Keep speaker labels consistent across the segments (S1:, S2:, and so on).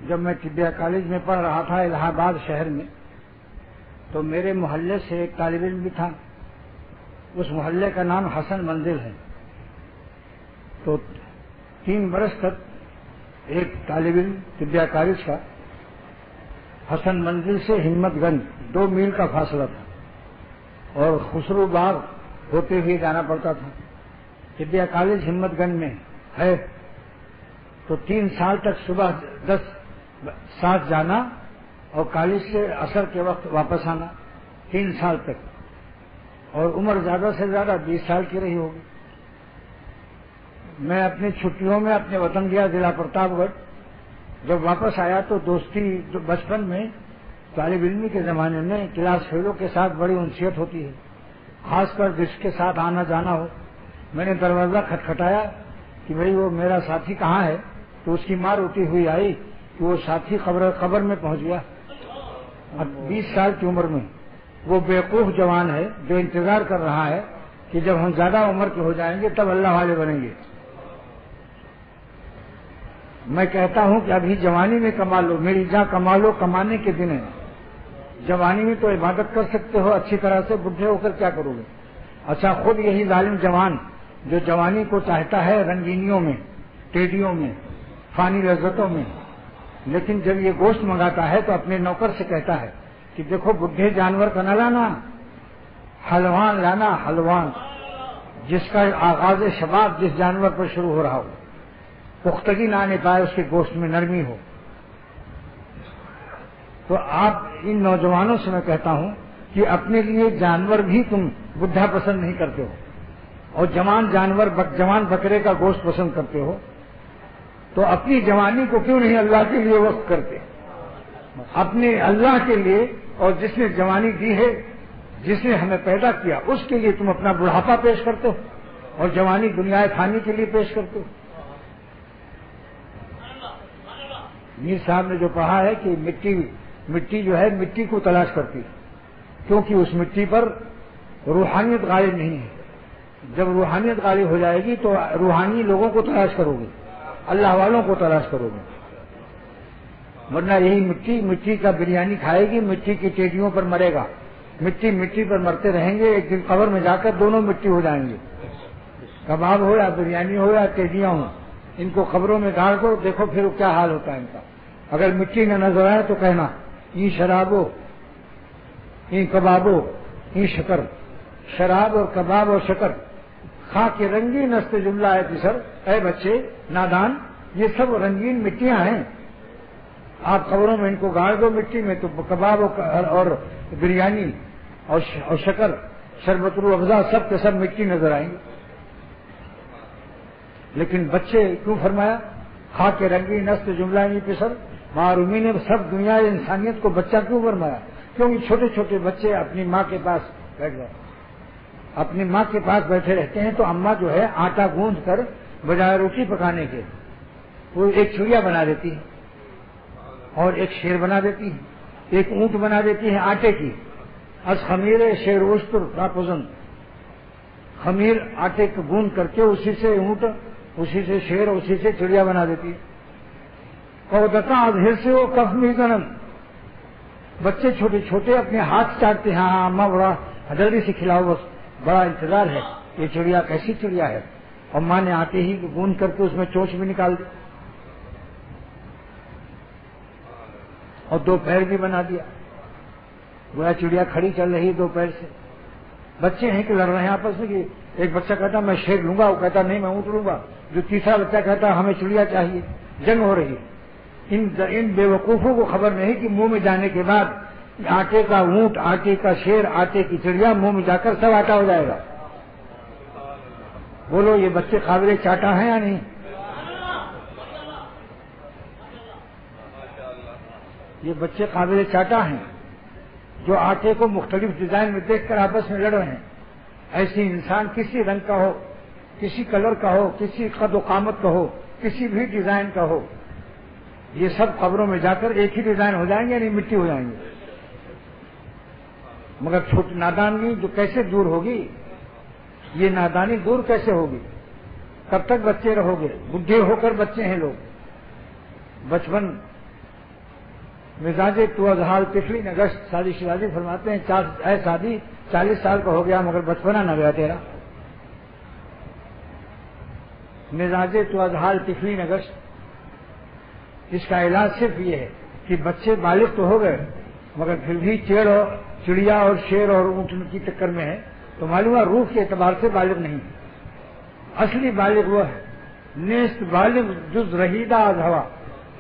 S1: جب میں طبیہ کالج میں پڑھ رہا تھا الہ آباد شہر میں، تو میرے محلے سے ایک طالب علم بھی تھا، اس محلے کا نام حسن منزل ہے۔ تو 3 برس تک ایک طالب علم طبیہ کالج کا حسن منزل سے ہمت گنج 2 میل کا فاصلہ تھا اور خسرو باغ ہوتے ہوئے جانا پڑتا تھا۔ طبیہ کالج ہمت گنج میں ہے، تو 3 سال تک صبح 10 جانا اور کالج سے عصر کے وقت واپس آنا، 3 سال تک، اور عمر زیادہ سے زیادہ 20 سال کی رہی ہوگی۔ میں اپنی چھٹیوں میں اپنے وطن گیا ضلع پرتاپ گڑھ۔ جب واپس آیا تو دوستی جو بچپن میں طالب علمی کے زمانے میں کلاس فیلو کے ساتھ بڑی انسیت ہوتی ہے، خاص کر جس کے ساتھ آنا جانا ہو۔ میں نے دروازہ کھٹکھٹایا کہ بھئی وہ میرا ساتھی کہاں ہے، تو اس کی ماں روتی ہوئی آئی کہ وہ ساتھی قبر میں پہنچ گیا۔ اب 20 سال کی عمر میں وہ بیوقوف جوان ہے جو انتظار کر رہا ہے کہ جب ہم زیادہ عمر کے ہو جائیں گے تب اللہ والے بنیں گے۔ میں کہتا ہوں کہ ابھی جوانی میں کما لو، میری جاں کما لو، کمانے کے دن ہیں۔ جوانی میں تو عبادت کر سکتے ہو اچھی طرح سے، بڈھے ہو کر کیا کرو گے؟ اچھا، خود یہی ظالم جوان جو جوانی کو چاہتا ہے رنگینیوں میں، ٹیڈیوں میں، فانی لذتوں میں، لیکن جب یہ گوشت منگاتا ہے تو اپنے نوکر سے کہتا ہے کہ دیکھو بڈھے جانور کا نہ لانا، حلوان لانا، حلوان، جس کا آغاز شباب جس جانور پر شروع ہو رہا ہو، پختگی نہ آنے پائے، اس کے گوشت میں نرمی ہو۔ تو آپ ان نوجوانوں سے میں کہتا ہوں کہ اپنے لیے جانور بھی تم بڈھا پسند نہیں کرتے ہو اور جوان بکرے کا گوشت پسند کرتے ہو، تو اپنی جوانی کو کیوں نہیں اللہ کے لیے وقف کرتے؟ اپنے اللہ کے لیے، اور جس نے جوانی دی ہے، جس نے ہمیں پیدا کیا، اس کے لیے تم اپنا بڑھاپا پیش کرتے ہو اور جوانی دنیا فانی کے لیے پیش کرتے ہو۔ میر صاحب نے جو کہا ہے کہ مٹی جو ہے مٹی کو تلاش کرتی ہے، کیونکہ اس مٹی پر روحانیت غالب نہیں ہے۔ جب روحانیت غالب ہو جائے گی تو روحانی لوگوں کو تلاش کرو گے، اللہ والوں کو تلاش کرو گے، ورنہ یہی مٹی کا بریانی کھائے گی، مٹی کی ٹیڈیوں پر مرے گا، مٹی پر مرتے رہیں گے، ایک دن قبر میں جا کر دونوں مٹی ہو جائیں گے، کباب ہو یا بریانی ہو یا ٹیڈیاں ہوں، ان کو قبروں میں گاڑ دو، دیکھو پھر کیا حال ہوتا ہے ان کا۔ اگر مٹی نہ نظر آئے تو کہنا یہ شرابو، یہ کبابو، یہ شکر، شراب اور کباب اور شکر خاں کے رنگین نست جملہ ہے پسر، اے بچے نادان، یہ سب رنگین مٹیاں ہیں، آپ قبروں میں ان کو گاڑ دو مٹی میں تو کباب اور بریانی اور شکر، شربت الافزا، سب کے سب مٹی نظر آئیں گے۔ لیکن بچے کیوں فرمایا؟ خاں کے رنگین نست جملہ نہیں پسر، معرومی نے سب دنیا انسانیت کو بچہ کیوں فرمایا؟ کیونکہ چھوٹے چھوٹے بچے اپنی ماں کے پاس بیٹھ گئے، اپنی ماں کے پاس بیٹھے رہتے ہیں، تو اماں جو ہے آٹا گوندھ کر بجائے روٹی پکانے کے وہ ایک چڑیا بنا دیتی ہے اور ایک شیر بنا دیتی ہے، ایک اونٹ بنا دیتی ہے آٹے کی، از خمیر شیر وشتر راپزن، خمیر آٹے کو گوندھ کر کے اسی سے اونٹ، اسی سے شیر، اسی سے چڑیا بنا دیتی ہے۔ اور دتا ادھیر سے وہ کف میزن، بچے چھوٹے چھوٹے اپنے ہاتھ چاٹتے ہیں، ہاں اماں بڑا جلدی سے کھلاؤ، بس بڑا انتظار ہے، یہ چڑیا کیسی چڑیا ہے، اور ماں نے آتے ہی گوندھ کر کے اس میں چونچ بھی نکال دی اور 2 پیر بھی بنا دیا، گویا چڑیا کھڑی چل رہی 2 پیر سے۔ بچے ہیں کہ لڑ رہے ہیں آپس میں، کہ ایک بچہ کہتا میں شیر لوں گا، وہ کہتا نہیں میں اونٹ لوں گا، جو تیسرا بچہ کہتا ہمیں چڑیا چاہیے، جنگ ہو رہی ہے۔ ان بے وقوفوں کو خبر نہیں کہ منہ میں جانے کے بعد آٹے کا اونٹ، آٹے کا شیر، آٹے کی چڑیا منہ میں جا کر سب آٹا ہو جائے گا۔ بولو یہ بچے قابل چاٹا ہیں یا نہیں؟ یہ بچے قابل چاٹا ہیں جو آٹے کو مختلف ڈیزائن میں دیکھ کر آپس میں لڑ رہے ہیں۔ ایسی انسان کسی رنگ کا ہو، کسی کلر کا ہو، کسی قد و قامت کا ہو، کسی بھی ڈیزائن کا ہو، یہ سب قبروں میں جا کر ایک ہی ڈیزائن ہو جائیں گے، یعنی مٹی ہو جائیں گے۔ مگر چھوٹی نادانی جو کیسے دور ہوگی، یہ نادانی دور کیسے ہوگی؟ کب تک بچے رہو گے؟ بڈھے ہو کر بچے ہیں لوگ، بچپن مزاج تو حال طفلی نگشت، شادی شرازی فرماتے ہیں اے شادی 40 سال کا ہو گیا مگر بچپنا نہ گیا تیرا. مزاج تو حال طفلی نگشت، اس کا علاج صرف یہ ہے کہ بچے بالغ تو ہو گئے مگر پھر بھی چڑیا اور شیر اور اونٹ کی ٹکر میں ہے، تو معلوم ہے روح کے اعتبار سے بالغ نہیں ہے. اصلی بالغ وہ ہے نیست بالغ جز رہیدہ از ہوا.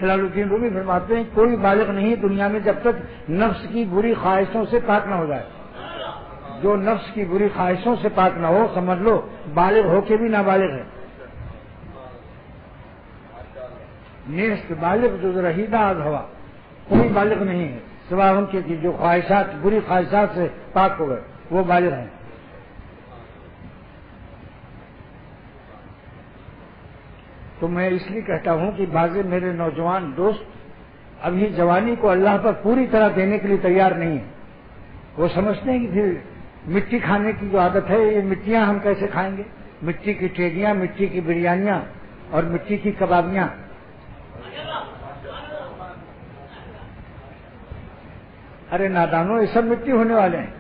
S1: جلال الدین رومی فرماتے ہیں کوئی بالغ نہیں دنیا میں جب تک نفس کی بری خواہشوں سے پاک نہ ہو جائے. جو نفس کی بری خواہشوں سے پاک نہ ہو سمجھ لو بالغ ہو کے بھی نابالغ ہے. نیست بالغ جز رہیدہ از ہوا، کوئی بالغ نہیں ہے سوائے ان کے جو خواہشات بری خواہشات سے پاک ہو گئے وہ بالغ ہیں. تو میں اس لیے کہتا ہوں کہ بعض میرے نوجوان دوست ابھی جوانی کو اللہ پر پوری طرح دینے کے لیے تیار نہیں ہیں. وہ سمجھتے ہیں کہ پھر مٹی کھانے کی جو عادت ہے یہ مٹیاں ہم کیسے کھائیں گے، مٹی کی ٹیڈیاں، مٹی کی بریانیاں اور مٹی کی کبابیاں. ارے نادانوں یہ سب مٹی ہونے والے ہیں.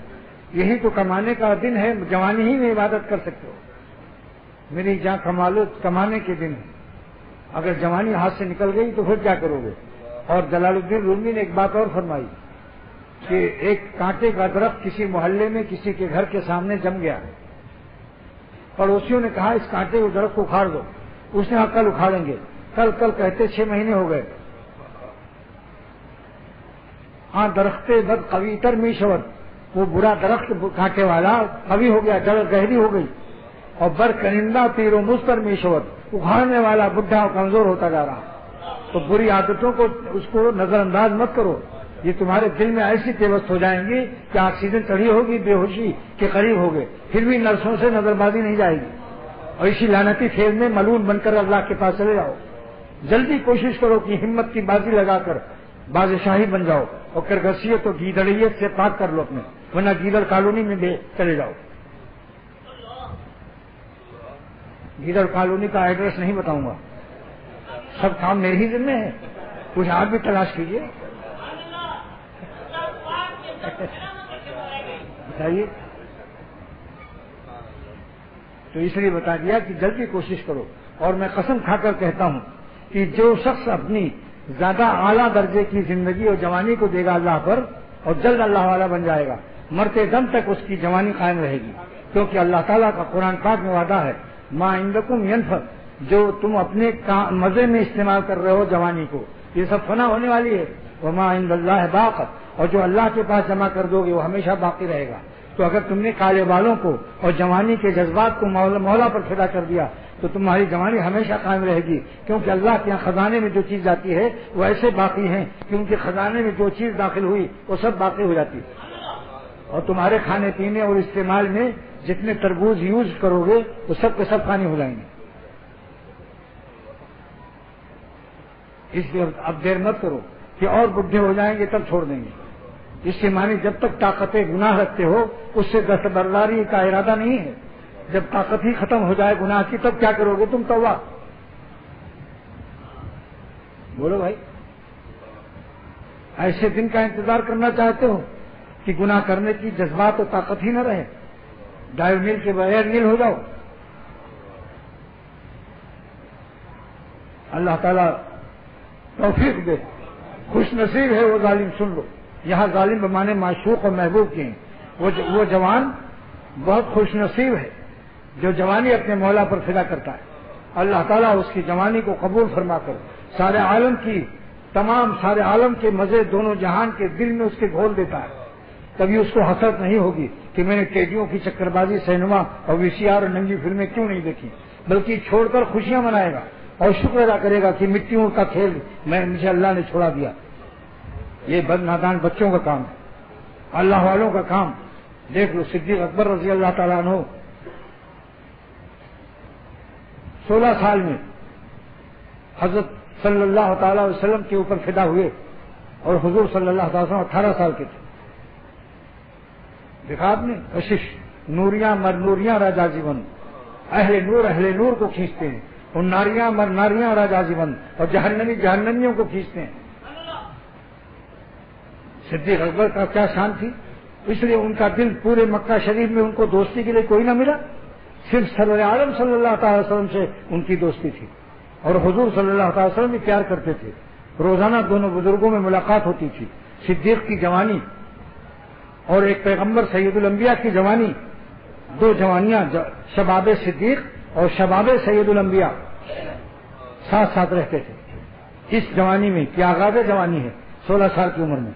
S1: یہی تو کمانے کا دن ہے، جوانی ہی میں عبادت کر سکتے ہو. میری جہاں کمانے کے دن ہے، اگر جوانی ہاتھ سے نکل گئی تو پھر کیا کرو گے. اور جلال الدین رومی نے ایک بات اور فرمائی کہ ایک کانٹے کا درخت کسی محلے میں کسی کے گھر کے سامنے جم گیا. پڑوسیوں نے کہا اس کانٹے کے درخت کو اکھاڑ دو. اس نے کہا کل اکھاڑیں گے. کل کہتے 6 مہینے ہو گئے. ہاں درخت بد قوی تر میشور، وہ برا درخت کانٹے والا قوی ہو گیا، جڑ گہری ہو گئی. اور بر کنندہ تیر و مستر میشور، اکھاڑنے والا بڈھا اور کمزور ہوتا جا رہا. تو بری عادتوں کو اس کو نظر انداز مت کرو. یہ تمہارے دل میں ایسی پیوست ہو جائیں گی کہ آکسیجن چڑھی ہوگی، بے ہوشی کے قریب ہوگے، پھر بھی نرسوں سے نظر بازی نہیں جائے گی. اور اسی لعنتی کھیل میں ملعون بن کر اللہ کے پاس چلے جاؤ. جلدی کوشش کرو کہ ہمت کی بازی لگا کر بادشاہی بن جاؤ اور کرگسیت اور گیدڑیت سے پاک کر لو اپنے، ورنہ گیدڑ کالونی میں چلے جاؤ. گیدڑ کالونی کا ایڈریس نہیں بتاؤں گا، سب کام میرے ہی ذمہ ہے. کچھ آپ بھی تلاش کیجیے. بتائیے. تو اس لیے بتا دیا کہ جلدی کوشش کرو. اور میں قسم کھا کر کہتا ہوں کہ جو شخص اپنی زیادہ اعلیٰ درجے کی زندگی اور جوانی کو دے گا اللہ پر اور جلد اللہ والا بن جائے گا، مرتے دم تک اس کی جوانی قائم رہے گی. کیونکہ اللہ تعالیٰ کا قرآن پاک میں وعدہ ہے ما عندکم ینفد، جو تم اپنے مزے میں استعمال کر رہے ہو جوانی کو یہ سب فنا ہونے والی ہے. وما عند اللہ باق، اور جو اللہ کے پاس جمع کر دو گے وہ ہمیشہ باقی رہے گا. تو اگر تم نے کالے بالوں کو اور جوانی کے جذبات کو مولا پر فدا کر دیا تو تمہاری جوانی ہمیشہ قائم رہے گی. کیونکہ اللہ کے یہاں خزانے میں جو چیز جاتی ہے وہ ایسے باقی ہیں کہ ان کے خزانے میں جو چیز داخل ہوئی وہ سب باقی ہو جاتی ہے. اور تمہارے کھانے پینے اور استعمال میں جتنے تربوز یوز کرو گے وہ سب کے سب پانی ہو جائیں گے. اس لیے اب دیر مت کرو کہ اور بڈھے ہو جائیں گے تب چھوڑ دیں گے. اس سے معنی جب تک طاقت گناہ رکھتے ہو اس سے دستبرداری کا ارادہ نہیں ہے. جب طاقت ہی ختم ہو جائے گناہ کی تب کیا کرو گے تم؟ توبہ. بولو بھائی، ایسے دن کا انتظار کرنا چاہتے ہو کہ گناہ کرنے کی جذبات اور طاقت ہی نہ رہے، ڈائیو میل کے بغیر نیل ہو جاؤ. اللہ تعالیٰ توفیق دے. خوش نصیب ہے وہ ظالم. سن لو، یہاں ظالم بمانے معشوق اور محبوب کے ہیں. وہ جوان بہت خوش نصیب ہے جو جوانی اپنے مولا پر فدا کرتا ہے. اللہ تعالیٰ اس کی جوانی کو قبول فرما کر سارے عالم کے مزے دونوں جہان کے دل میں اس کے گھول دیتا ہے. کبھی اس کو حسرت نہیں ہوگی کہ میں نے ٹیڈیوں کی چکر بازی، سینما اور VCR اور ننگی فلمیں کیوں نہیں دیکھی، بلکہ چھوڑ کر خوشیاں منائے گا اور شکر ادا کرے گا کہ مٹیوں کا کھیل مجھے اللہ نے چھوڑا دیا. یہ بد نادان بچوں کا کام ہے، اللہ والوں کا کام. دیکھ لو صدیق اکبر رضی اللہ تعالیٰ عنہ 16 سال میں حضرت صلی اللہ تعالی علیہ وسلم کے اوپر فدا ہوئے اور حضور صلی اللہ تعالی وسلم 18 سال کے تھے. دیکھا آپ نے کشش نوریاں مر نوریاں راجا جیون، اہل نور کو کھینچتے ہیں، اور ناریاں مر ناریاں راجا جیون، اور جہنمی جہنمیوں کو کھینچتے ہیں. صدیق اکبر کا کیا شان تھی، اس لیے ان کا دل پورے مکہ شریف میں ان کو دوستی کے لیے کوئی نہ ملا، صرف سرور عالم صلی اللہ تعالی وسلم سے ان کی دوستی تھی، اور حضور صلی اللہ تعالی وسلم بھی پیار کرتے تھے۔ روزانہ دونوں بزرگوں میں ملاقات ہوتی تھی، صدیق کی جوانی اور ایک پیغمبر سید الانبیاء کی جوانی، دو جوانیاں، شباب صدیق اور شباب سید الانبیاء ساتھ ساتھ رہتے تھے اس جوانی میں، کیا آغاز جوانی ہے 16 سال کی عمر میں،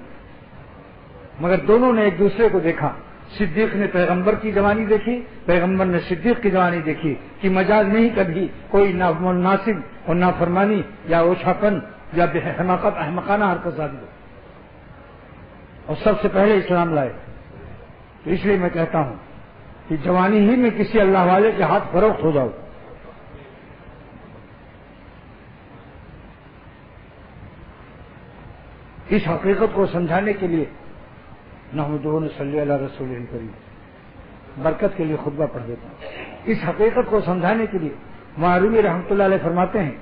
S1: مگر دونوں نے ایک دوسرے کو دیکھا۔ صدیق نے پیغمبر کی جوانی دیکھی، پیغمبر نے صدیق کی جوانی دیکھی کہ مجاز نہیں کبھی کوئی نامناسب اور نافرمانی یا اوچھاپن یا حماقت احمقانہ حرکت ظاہر ہو، اور سب سے پہلے اسلام لائے۔ تو اس لیے میں کہتا ہوں کہ جوانی ہی میں کسی اللہ والے کے ہاتھ فروخت ہو جاؤ۔ اس حقیقت کو سمجھانے کے لیے نحمدہ صلی اللہ رسول کریم برکت کے لیے خطبہ پڑھ دیتا ہوں۔ اس حقیقت کو سمجھانے کے لیے معروی رحمۃ اللہ علیہ فرماتے ہیں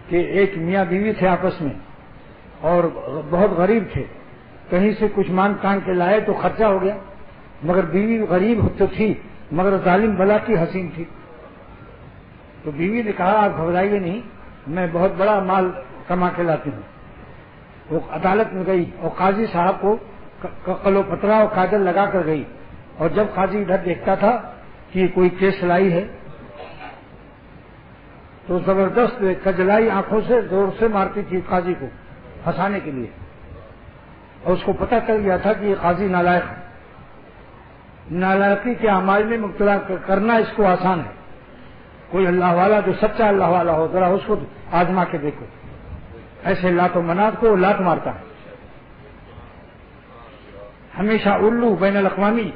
S1: کہ ایک میاں بیوی تھے آپس میں اور بہت غریب تھے، کہیں سے کچھ مانگ تانگ کے لائے تو خرچہ ہو گیا، مگر بیوی غریب تو تھی مگر ظالم بلا کی حسین تھی۔ تو بیوی نے کہا آپ گھبرائیے نہیں، میں بہت بڑا مال کما کے لاتی ہوں۔ وہ عدالت میں گئی اور قاضی صاحب کو قلو پترا اور کاجل لگا کر گئی، اور جب قاضی ادھر دیکھتا تھا کہ کوئی کیس لائی ہے تو زبردست کجلائی آنکھوں سے زور سے مارتی تھی قاضی کو پھنسانے کے لیے، اور اس کو پتہ چل گیا تھا کہ یہ قاضی نالائق ہے۔ نالائقی کے اعمال میں مبتلا کرنا اس کو آسان ہے، کوئی اللہ والا جو سچا اللہ والا ہو ذرا اس کو آزما کے دیکھو، ایسے لات و منات کو لات مارتا ہے۔ ہمیشہ الو بین الاقوامی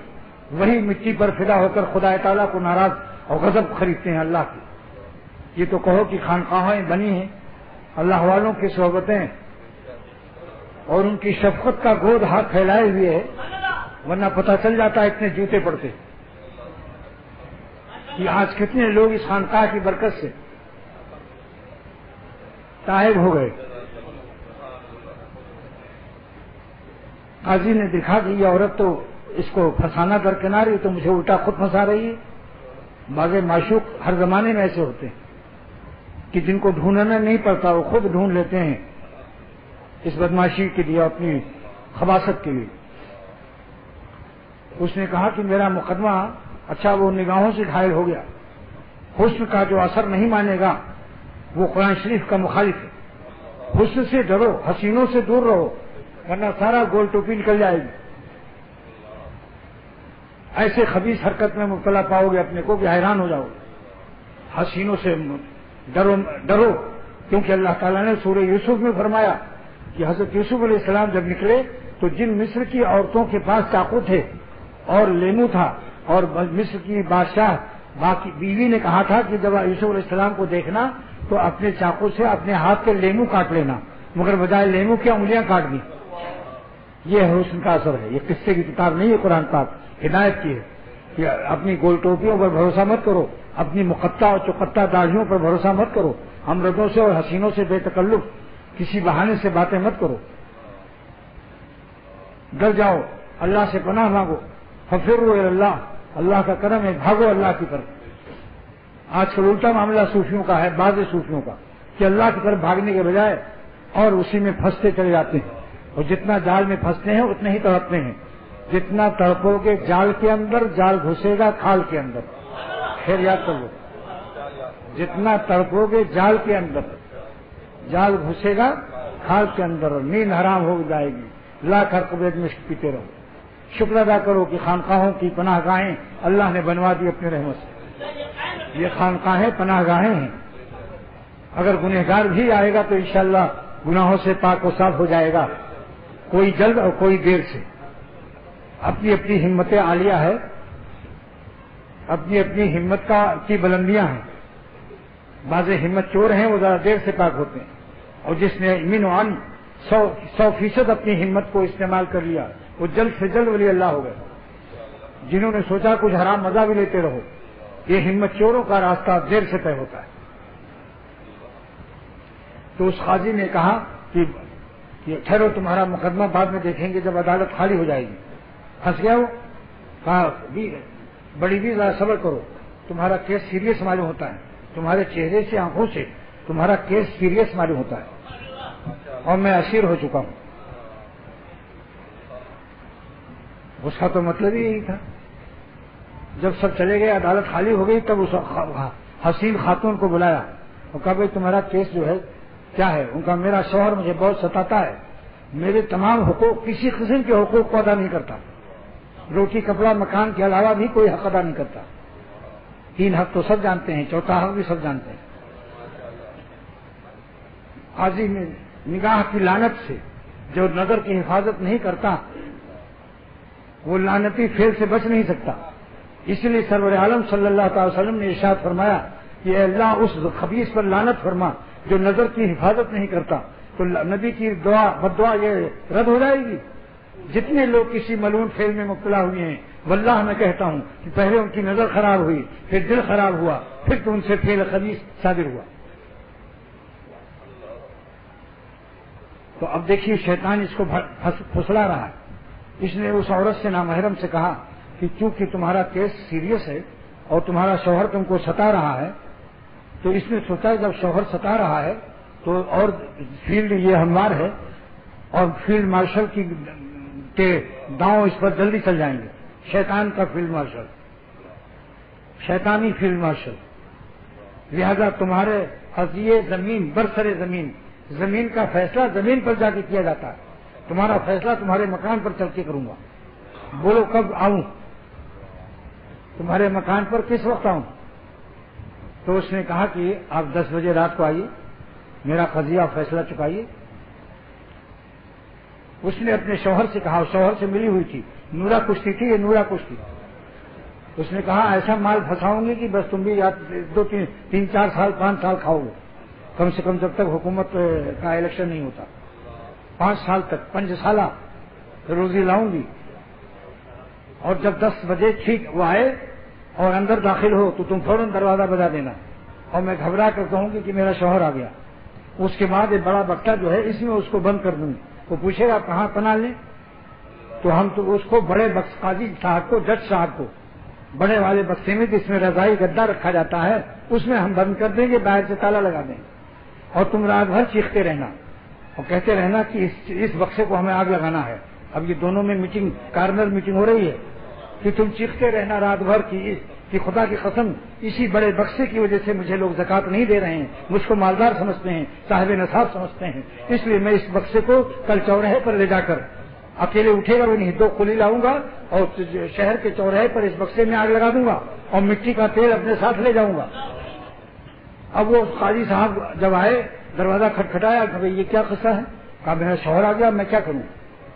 S1: وہی مٹی پر فدا ہو کر خدا تعالیٰ کو ناراض اور غضب خریدتے ہیں اللہ کی۔ یہ تو کہو کہ خانقاہیں بنی ہیں اللہ والوں کی صحبتیں اور ان کی شفقت کا گود ہاتھ پھیلائے ہوئے ہے، ورنہ پتہ چل جاتا ہے اتنے جوتے پڑتے کہ آج کتنے لوگ اس خانقاہ کی برکت سے تائب ہو گئے۔ قاضی نے دیکھا کہ یہ عورت تو اس کو پھنسانا درکنار ہے، تو مجھے الٹا خود پھنسا رہی ہے۔ بعض معشوق ہر زمانے میں ایسے ہوتے ہیں کہ جن کو ڈھونڈنا نہیں پڑتا وہ خود ڈھونڈ لیتے ہیں اس بدماشی کے لیے، اپنی خباثت کے لیے۔ اس نے کہا کہ میرا مقدمہ اچھا وہ نگاہوں سے گھائل ہو گیا، حسن کا جو اثر نہیں مانے گا وہ قرآن شریف کا مخالف ہے۔ حسن سے ڈرو، حسینوں سے دور رہو، ورنہ سارا گول ٹوپی نکل جائے گی۔ ایسے خبیث حرکت میں مبتلا پاؤ گے اپنے کو کہ حیران ہو جاؤ۔ حسینوں سے ڈرو، کیونکہ اللہ تعالیٰ نے سورہ یوسف میں فرمایا کہ حضرت یوسف علیہ السلام جب نکلے تو جن مصر کی عورتوں کے پاس چاقو تھے اور لیمو تھا، اور مصر کی بادشاہ باقی بیوی نے کہا تھا کہ جب یوسف علیہ السلام کو دیکھنا تو اپنے چاقو سے اپنے ہاتھ کے لیمو کاٹ لینا، مگر بجائے لیمو کی انگلیاں کاٹ دی۔ یہ حسن کا اثر ہے، یہ قصے کی کتاب نہیں ہے، قرآن پاک ہدایت کی ہے کہ اپنی گول ٹوپیوں پر بھروسہ مت کرو، اپنی مقطع اور چقطع داڑھیوں پر بھروسہ مت کرو، ہمردوں سے اور حسینوں سے بے تکلف کسی بہانے سے باتیں مت کرو۔ ڈر جاؤ، اللہ سے پناہ مانگو، ففروا الی اللہ، اللہ کا کرم ہے، بھاگو اللہ کی طرف۔ آج کل الٹا معاملہ صوفیوں کا ہے، بعض صوفیوں کا، کہ اللہ کی طرف بھاگنے کے بجائے اور اسی میں پھنستے چلے جاتے ہیں، اور جتنا جال میں پھنستے ہیں اتنے ہی تڑپتے ہیں۔ جتنا تڑپو گے جال کے اندر، جال گھسے گا کھال کے اندر۔ پھر یاد کر لو، جتنا تڑپو گے جال کے اندر، جال گھسے گا کھال کے اندر، اور نیند حرام ہو جائے گی۔ لاکھ ہر قبیت میں پیتے رہو۔ شکر ادا کرو کہ خانقاہوں کی پناہ گاہیں اللہ نے بنوا دی اپنے رحمت سے۔ یہ خانقاہیں پناہ گاہیں ہیں، اگر گنہگار بھی آئے گا تو انشاءاللہ گناہوں سے پاک و صاف ہو جائے گا، کوئی جلد اور کوئی دیر سے۔ اپنی اپنی ہمت عالیہ ہے، اپنی اپنی ہمت کی بلندیاں ہیں۔ بعض ہمت چور ہیں، وہ ذرا دیر سے پاک ہوتے ہیں، اور جس نے امین و عن 100% اپنی ہمت کو استعمال کر لیا وہ جلد سے جلد ولی اللہ ہو گئے۔ جنہوں نے سوچا کچھ حرام مزہ بھی لیتے رہو، یہ ہمت چوروں کا راستہ دیر سے طے ہوتا ہے۔ تو اس قاضی نے کہا کہ یہ ٹھہرو تمہارا مقدمہ بعد میں دیکھیں گے جب عدالت خالی ہو جائے گی. پھنس گیا وہ. کہا بڑی بھی ذرا صبر کرو, تمہارا کیس سیریس معلوم ہوتا ہے, تمہارے چہرے سے آنکھوں سے تمہارا کیس سیریس معلوم ہوتا ہے اور میں اسیر ہو چکا ہوں. اس کا تو مطلب ہی یہی تھا. جب سب چلے گئے عدالت خالی ہو گئی تب اس حسین خاتون کو بلایا اور کہا بھائی تمہارا کیس جو ہے کیا ہے؟ ان کا میرا شوہر مجھے بہت ستاتا ہے, میرے تمام حقوق کسی قسم کے حقوق کو ادا نہیں کرتا, روٹی کپڑا مکان کے علاوہ بھی کوئی حق ادا نہیں کرتا. 3 حق تو سب جانتے ہیں, 4تھا حق بھی سب جانتے ہیں. قاضی میں نگاہ کی لعنت سے جو نظر کی حفاظت نہیں کرتا وہ لعنتی فعل سے بچ نہیں سکتا. اس لیے سرور عالم صلی اللہ تعالی وسلم نے ارشاد فرمایا کہ اے اللہ اس خبیث پر لعنت فرما جو نظر کی حفاظت نہیں کرتا. تو نبی کی دعا بدعا یہ رد ہو جائے گی. جتنے لوگ کسی ملعون فعل میں مبتلا ہوئے ہیں واللہ میں کہتا ہوں کہ پہلے ان کی نظر خراب ہوئی, پھر دل خراب ہوا, پھر تو ان سے فعل خبیث صادر ہوا. تو اب دیکھیے شیطان اس کو پھسلا رہا ہے. اس نے اس عورت سے نامحرم سے کہا کہ چونکہ تمہارا کیس سیریس ہے اور تمہارا شوہر تم کو ستا رہا ہے, تو اس نے سوچا جب شوہر ستا رہا ہے تو اور فیلڈ یہ ہموار ہے اور فیلڈ مارشل کے داؤں اس پر جلدی چل جائیں گے. شیطان کا فیلڈ مارشل, شیطانی فیلڈ مارشل. لہذا تمہارے قضیے زمین برسر زمین, زمین کا فیصلہ زمین پر جا کے کیا جاتا ہے. تمہارا فیصلہ تمہارے مکان پر چل کے کروں گا. بولو کب آؤں, تمہارے مکان پر کس وقت آؤں؟ تو اس نے کہا کہ آپ 10 بجے رات کو آئیے, میرا قضیہ فیصلہ چکائیے. اس نے اپنے شوہر سے کہا, شوہر سے ملی ہوئی تھی, نورا کشتی تھی, یہ نورا کشتی. اس نے کہا ایسا مال پھنساؤں گے کہ بس تم بھی 3-4 سال 5 سال کھاؤ گے, کم سے کم جب تک حکومت کا الیکشن نہیں ہوتا. 5 سال تک 5 سالہ روزی لاؤں گی. اور جب 10 بجے ٹھیک وہ آئے اور اندر داخل ہو تو تم فوراً دروازہ بجا دینا اور میں گھبرا کر کہوں گی کہ میرا شوہر آ گیا. اس کے بعد ایک بڑا بکٹا جو ہے اس میں اس کو بند کر دوں گی. وہ پوچھے گا کہاں پناہ لیں, تو ہم تو اس کو بڑے قاضی صاحب کو, جج صاحب کو بڑے والے بکسے میں جس میں رضائی گدا رکھا جاتا ہے اس میں ہم بند کر دیں گے, باہر سے تالا لگا دیں گے. اور تم رات بھر چیختے رہنا اور کہتے رہنا کہ اس بکسے کو ہمیں آگ لگانا ہے. اب یہ دونوں میں میٹنگ, کارنر میٹنگ ہو رہی ہے کہ تم چیختے رہنا رات بھر کہ خدا کی قسم اسی بڑے بکسے کی وجہ سے مجھے لوگ زکات نہیں دے رہے ہیں, مجھ کو مالدار سمجھتے ہیں, صاحب نصاب سمجھتے ہیں, اس لیے میں اس بکسے کو کل چوراہے پر لے جا کر اکیلے اٹھے گا وہ نہیں, 2 کلی لاؤں گا اور شہر کے چوراہے پر اس بکسے میں آگ لگا دوں گا اور مٹی کا تیل اپنے ساتھ لے جاؤں گا. اب وہ قاضی صاحب جب آئے دروازہ کھٹکھٹایا کہ بھائی یہ کیا قصہ ہے؟ کہا میرا شوہر آ گیا, میں کیا کروں؟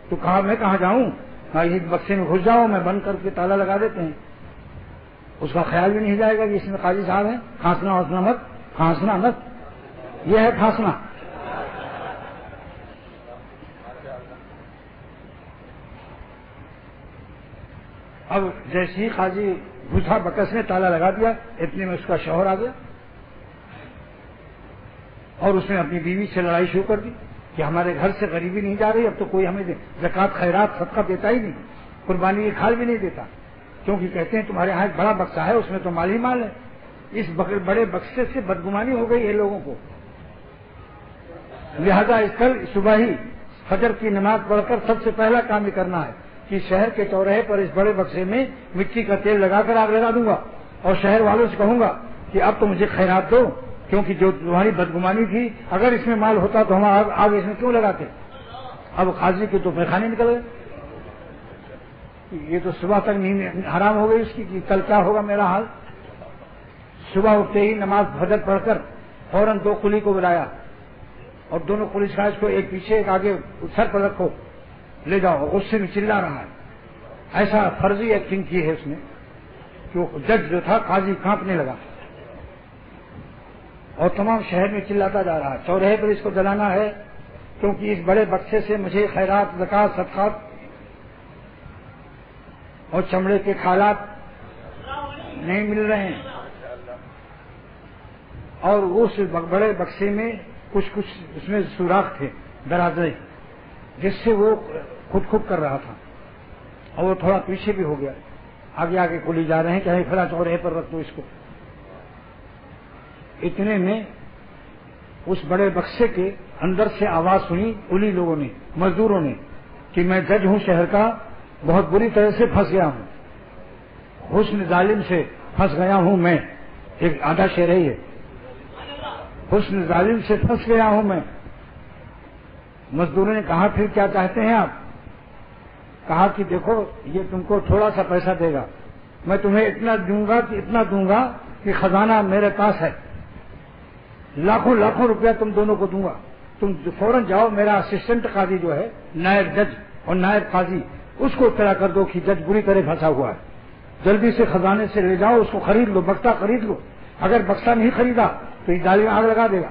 S1: تو کہا میں کہاں جاؤں, اس بکسے میں گھس جاؤں, میں بند کر کے تالا لگا دیتے ہیں. اس کا خیال بھی نہیں جائے گا کہ اس میں قاضی صاحب ہیں. کھانسنا وانسنا مت, کھانسنا مت, یہ ہے کھانسنا. اب جیسے ہی قاضی گھسا بکس نے تالا لگا دیا, اتنے میں اس کا شوہر آ گیا اور اس نے اپنی بیوی سے لڑائی شروع کر دی کہ ہمارے گھر سے غریبی نہیں جا رہی, اب تو کوئی ہمیں زکات خیرات صدقہ دیتا ہی نہیں, قربانی کی کھال بھی نہیں دیتا, کیونکہ کہتے ہیں تمہارے یہاں ایک بڑا بکسا ہے اس میں تو مال ہی مال ہے. اس بڑے بکسے سے بدگمانی ہو گئی ہے لوگوں کو. لہذا اس کل صبح ہی فجر کی نماز پڑھ کر سب سے پہلا کام یہ کرنا ہے کہ شہر کے چوراہے پر اس بڑے بکسے میں مٹی کا تیل لگا کر آگ لگا دوں گا اور شہر والوں سے کہوں گا کہ اب تو مجھے خیرات دو, کیونکہ جو تمہاری بدگمانی تھی اگر اس میں مال ہوتا تو ہم آگ اس میں کیوں لگاتے. اب قاضی کے تو پیخانے نکل گئے. یہ تو صبح تک نیند حرام ہو گئی اس کی کہ کل کیا ہوگا میرا حال. صبح اٹھتے ہی نماز فجر پڑھ کر فوراً 2 قلی کو بلایا اور دونوں پولیس فائز کو ایک پیچھے ایک آگے سر پر رکھو, لے جاؤ. غصے میں چلا رہا ہے, ایسا فرضی ایکٹنگ کی ہے اس نے کہ جج جو تھا قاضی کانپنے لگا اور تمام شہر میں چلاتا جا رہا ہے چوراہے پر اس کو جلانا ہے کیونکہ اس بڑے بکسے سے مجھے خیرات زکات صدقات اور چمڑے کے کھالات نہیں مل رہے ہیں. اور اس بڑے بکسے میں کچھ اس میں سوراخ تھے درازے, جس سے وہ خود کر رہا تھا، اور وہ تھوڑا پیچھے بھی ہو گیا. آگے آگے کو لے جا رہے ہیں کہ فلاں چوراہے پر رکھ دو اس کو. اتنے میں اس بڑے بکسے کے اندر سے آواز سنی انہی لوگوں نے، مزدوروں نے، کہ میں جج ہوں شہر کا، بہت بری طرح سے پھنس گیا ہوں، حسن ظالم سے پھنس گیا ہوں میں. ایک آدھا شعر ہے یہ، حسن ظالم سے پھنس گیا ہوں میں. مزدوروں نے کہا پھر کیا چاہتے ہیں آپ؟ کہا کہ دیکھو یہ تم کو تھوڑا سا پیسہ دے گا، میں تمہیں اتنا دوں گا کہ خزانہ میرے پاس ہے، لاکھوں روپیہ تم دونوں کو دوں گا. تم فوراً جاؤ، میرا اسسٹنٹ قاضی جو ہے، نائب جج اور نائب قاضی، اس کو اطلاع کر دو کہ جج بری طرح پھنسا ہوا ہے. جلدی سے خزانے سے لے جاؤ، اس کو خرید لو، بکسا خرید لو. اگر بکسا نہیں خریدا تو یہ ڈالی میں آگ لگا دے گا.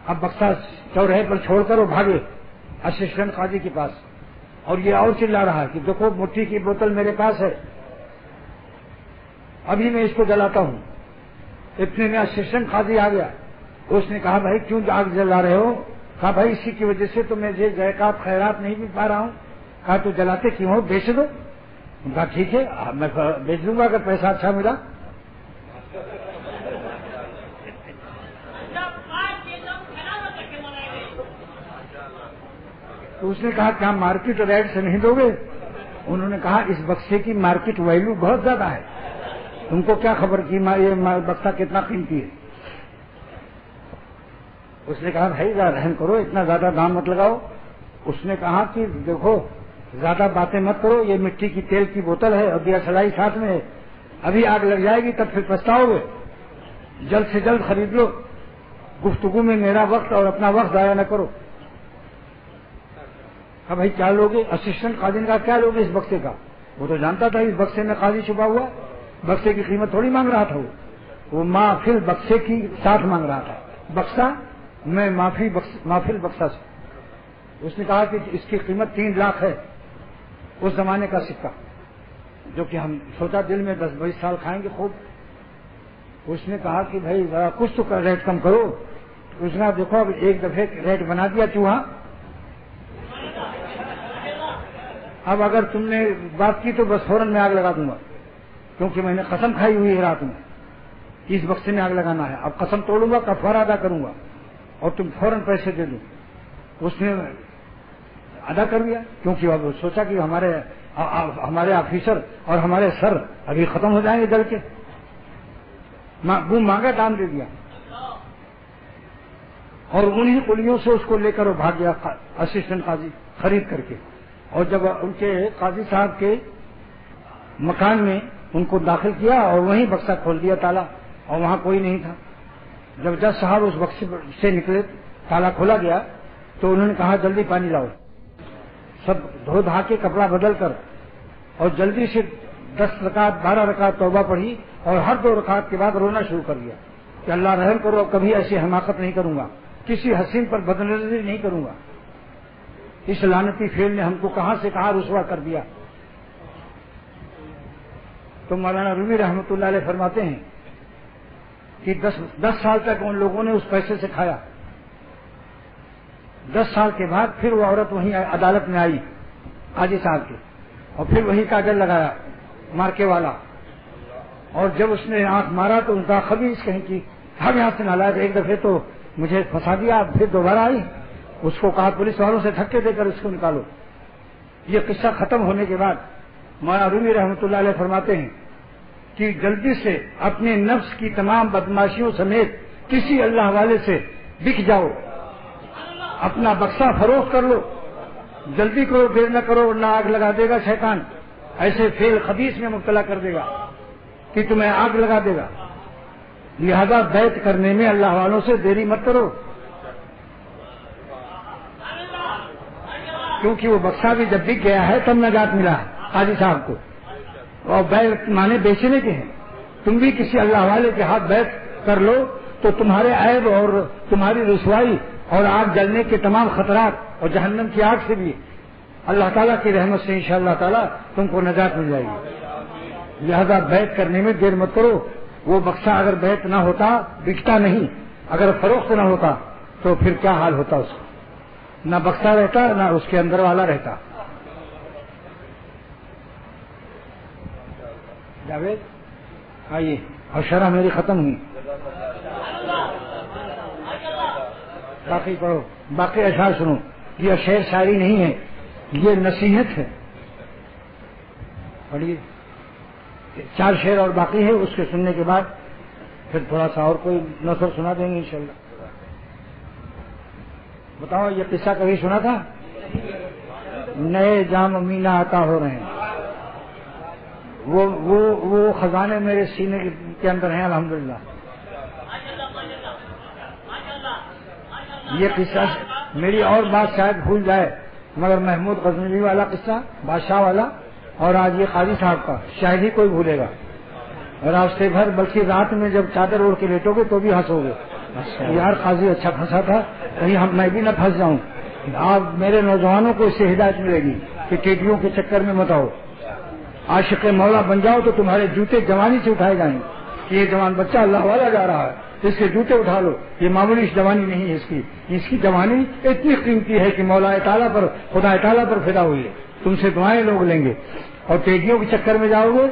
S1: اب بکسا چوراہے پر چھوڑ کر وہ بھاگے اسسٹنٹ قاضی کے پاس، اور یہ اور چلا رہا ہے کہ دیکھو مٹھی کی بوتل میرے پاس ہے، ابھی میں اس کو جلاتا ہوں. اتنے میں اسسٹنٹ قاضی آ گیا. اس نے کہا بھائی کیوں آگ جلا رہے ہو؟ کہا بھائی اسی کی وجہ سے تو میں زکات خیرات نہیں بھی پا رہا ہوں. کہا تو جلاتے کیوں ہو؟ بیچ دو. کہا ٹھیک ہے میں بیچ دوں گا اگر پیسہ اچھا ملا. تو اس نے کہا کیا مارکیٹ ریٹ سے نہیں دو گے؟ انہوں نے کہا اس بکسے کی مارکیٹ ویلو بہت زیادہ ہے، تم کو کیا خبر کہ یہ بکسا کتنا قیمتی ہے. اس نے کہا بھائی رحم کرو، اتنا زیادہ دام مت لگاؤ. اس نے کہا کہ دیکھو زیادہ باتیں مت کرو، یہ مٹی کی تیل کی بوتل ہے اور دیا سلائی ساتھ میں ہے، ابھی آگ لگ جائے گی تب پھر پچھتاؤ گے. جلد سے جلد خرید لو، گفتگو میں میرا وقت اور اپنا وقت ضائع نہ کرو. کہا بھائی کیا لوگے؟ اسسٹنٹ قاضی نے کہا کیا لوگے اس بکسے کا؟ وہ تو جانتا تھا اس بکسے میں قاضی چھپا ہوا. بکسے کی قیمت تھوڑی مانگ رہا تھا، وہ محفل بکسے کی ساتھ مانگ رہا تھا. بکسا میں محفل بکسا سے. اس نے کہا کہ اس کی قیمت 3 لاکھ ہے، اس زمانے کا سکہ، جو کہ ہم سوچا دل میں 10-20 سال کھائیں گے خوب. اس نے کہا کہ بھائی ذرا کچھ تو ریٹ کم کرو. اس نے دیکھو اب ایک دفعہ ریٹ بنا دیا چوہا، اب اگر تم نے بات کی تو بس فوراً میں آگ لگا دوں گا، کیونکہ میں نے قسم کھائی ہوئی ہے رات میں اس بکسے میں آگ لگانا ہے. اب قسم توڑوں گا، کفارہ ادا کروں گا اور تم فوراً پیسے دے دو. اس نے ادا کر دیا، کیونکہ اب سوچا کہ ہمارے آفیسر اور ہمارے سر ابھی ختم ہو جائیں گے جل کے. وہ مانگا دام دے دیا، اور انہی کلیوں سے اس کو لے کر وہ بھاگ گیا اسسٹنٹ قاضی خرید کر کے. اور جب ان کے قاضی صاحب کے مکان میں ان کو داخل کیا اور وہیں بکسا کھول دیا تالا، اور وہاں کوئی نہیں تھا. جب جج صاحب اس بکسے سے نکلے، تالا کھولا گیا تو انہوں نے کہا جلدی پانی لاؤ. سب دھو دھا کے کپڑا بدل کر اور جلدی سے 10 رکعت 12 رکعت توبہ پڑھی، اور ہر 2 رکعت کے بعد رونا شروع کر دیا کہ اللہ رحم کرو، کبھی ایسی حماقت نہیں کروں گا، کسی حسین پر بدنظری نہیں کروں گا. اس لعنتی فعل نے ہم کو کہاں سے کہاں رسوا کر دیا. تو مولانا رومی رحمۃ اللہ علیہ فرماتے ہیں کہ 10 سال تک ان لوگوں نے اس پیسے سے کھایا. 10 سال کے بعد پھر وہ عورت وہیں عدالت میں آئی قاضی صاحب کے، اور پھر وہی کاجل لگایا مارکے والا. اور جب اس نے آنکھ مارا تو ان کا خبیث کہیں کی ہم یہاں سے نالا. ایک دفعہ تو مجھے پھنسا دیا، پھر دوبارہ آئی، اس کو کہا پولیس والوں سے دھکے دے کر اس کو نکالو. یہ قصہ ختم ہونے کے بعد مولانا رومی رحمۃ اللہ علیہ فرماتے ہیں کہ جلدی سے اپنے نفس کی تمام بدماشیوں سمیت کسی اللہ والے سے بک جاؤ، اپنا بکسا فروخت کر لو، جلدی کرو، دیر نہ کرو ورنہ آگ لگا دے گا شیطان. ایسے فعل خبیث میں مبتلا کر دے گا کہ تمہیں آگ لگا دے گا. لہذا بیعت کرنے میں اللہ والوں سے دیری مت کرو، کیونکہ وہ بکسا بھی جب بک گیا ہے تب نجات ملا ہے قاضی صاحب کو. اور بیعت مانے بیچنے کے ہیں. تم بھی کسی اللہ والے کے ہاتھ بیعت کر لو تو تمہارے عیب اور تمہاری رسوائی اور آگ جلنے کے تمام خطرات اور جہنم کی آگ سے بھی اللہ تعالیٰ کی رحمت سے انشاءاللہ تعالیٰ تم کو نجات مل جائے گی. لہذا بیعت کرنے میں دیر مت کرو. وہ بکسا اگر بیعت نہ ہوتا، بکتا نہیں، اگر فروخت نہ ہوتا تو پھر کیا حال ہوتا اس کا. نہ بکسا رہتا نہ اس کے اندر والا رہتا. جاوید آئیے. اور شرح میری ختم ہوئی. باقی پڑھو, باقی اشعار سنو. یہ شعر شاعری نہیں ہے, یہ نصیحت ہے. پڑھیے 4 شعر اور باقی ہے, اس کے سننے کے بعد پھر تھوڑا سا اور کوئی نثر سنا دیں گے انشاءاللہ. بتاؤ یہ قصہ کبھی سنا تھا؟ نئے جام مینا عطا ہو رہے ہیں, وہ خزانے میرے سینے کے اندر ہیں الحمدللہ. یہ قصہ میری اور بات شاید بھول جائے, مگر محمود غزنوی والا قصہ بادشاہ والا اور آج یہ قاضی صاحب کا شاید ہی کوئی بھولے گا. راستے بھر بلکہ رات میں جب چادر اوڑھ کے لیٹو گے تو بھی ہنسو گے, یار قاضی اچھا پھنسا تھا, کہیں میں بھی نہ پھنس جاؤں. آپ میرے نوجوانوں کو اس سے ہدایت ملے گی کہ ٹیٹیوں کے چکر میں مت آؤ. عاشق مولا بن جاؤ تو تمہارے جوتے جوانی سے اٹھائے جائیں کہ یہ جوان بچہ اللہ والا جا رہا ہے, اس کے جوتے اٹھا لو. یہ معمولی جوانی نہیں ہے, اس کی جوانی اتنی قیمتی ہے کہ مولا تعالیٰ پر, خدا تعالیٰ پر فدا ہوئی ہے. تم سے دعائیں لوگ لیں گے. اور ٹیٹیوں کے چکر میں جاؤ گے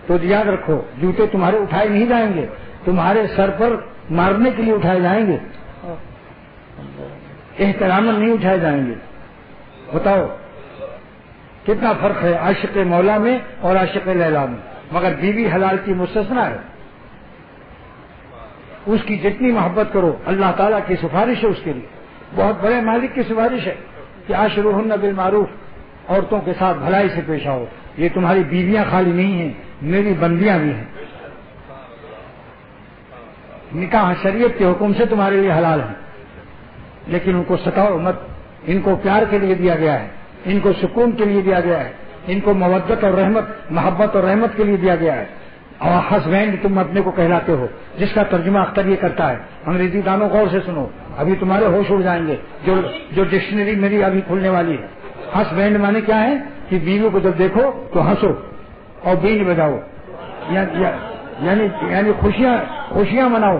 S1: تو یاد رکھو جوتے تمہارے اٹھائے نہیں جائیں گے, تمہارے سر پر مارنے کے لیے اٹھائے جائیں گے, احترام نہیں اٹھائے جائیں گے. بتاؤ کتنا فرق ہے عاشق مولا میں اور عاشق لیلا میں. مگر بیوی حلال کی مستثنا ہے, اس کی جتنی محبت کرو اللہ تعالیٰ کی سفارش ہے اس کے لیے. بہت بڑے مالک کی سفارش ہے کہ عاشروہن بالمعروف, عورتوں کے ساتھ بھلائی سے پیش آؤ. یہ تمہاری بیویاں خالی نہیں ہیں, میری بندیاں بھی ہیں. نکاح شریعت کے حکم سے تمہارے لیے حلال ہے, لیکن ان کو ستاؤ مت. ان کو پیار کے لیے دیا گیا ہے, ان کو سکون کے لیے دیا گیا ہے, ان کو مودت اور رحمت, محبت اور رحمت کے لیے دیا گیا ہے. اور ہسبینڈ تم اپنے کو کہلاتے ہو, جس کا ترجمہ اختر یہ کرتا ہے. انگریزی دانوں غور سے سنو, ابھی تمہارے ہوش اڑ جائیں گے. جو ڈکشنری میری ابھی کھلنے والی ہے. ہسبینڈ مانے کیا ہے کہ بیوی کو جب دیکھو تو ہنسو اور بین بجاؤ, یعنی خوشیاں مناؤ,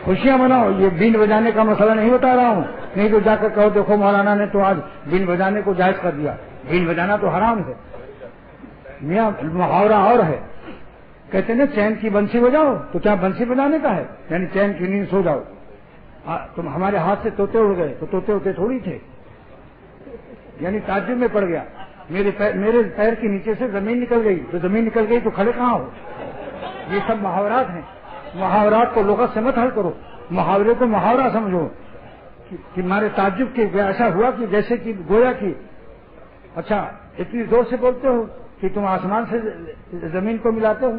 S1: خوشیاں مناؤ. یہ بین بجانے کا مسئلہ نہیں بتا رہا ہوں, نہیں تو جا کر کہو دیکھو مولانا نے تو آج بین بجانے کو جائز کر دیا. بین بجانا تو حرام ہے. میاں محاورہ اور ہے, کہتے ہیں نا چین کی بنسی بجاؤ, تو کیا بنسی بجانے کا ہے؟ یعنی چین کی نیند سو جاؤ. تم ہمارے ہاتھ سے طوطے اڑ گئے تو طوطے ہوتے تھوڑی تھے. یعنی تعجب میں پڑ گیا, میرے پیر کے نیچے سے زمین نکل گئی, تو زمین نکل گئی تو کھڑے کہاں ہو؟ یہ سب محاورات ہیں. محاورات کو لغت سے مت حل کرو, محاورے کو محاورہ سمجھو. کہ ہمارے تعجب کے ایسا ہوا کہ جیسے کہ گویا کہ اچھا اتنی زور سے بولتے ہو کہ تم آسمان سے زمین کو ملاتے ہو.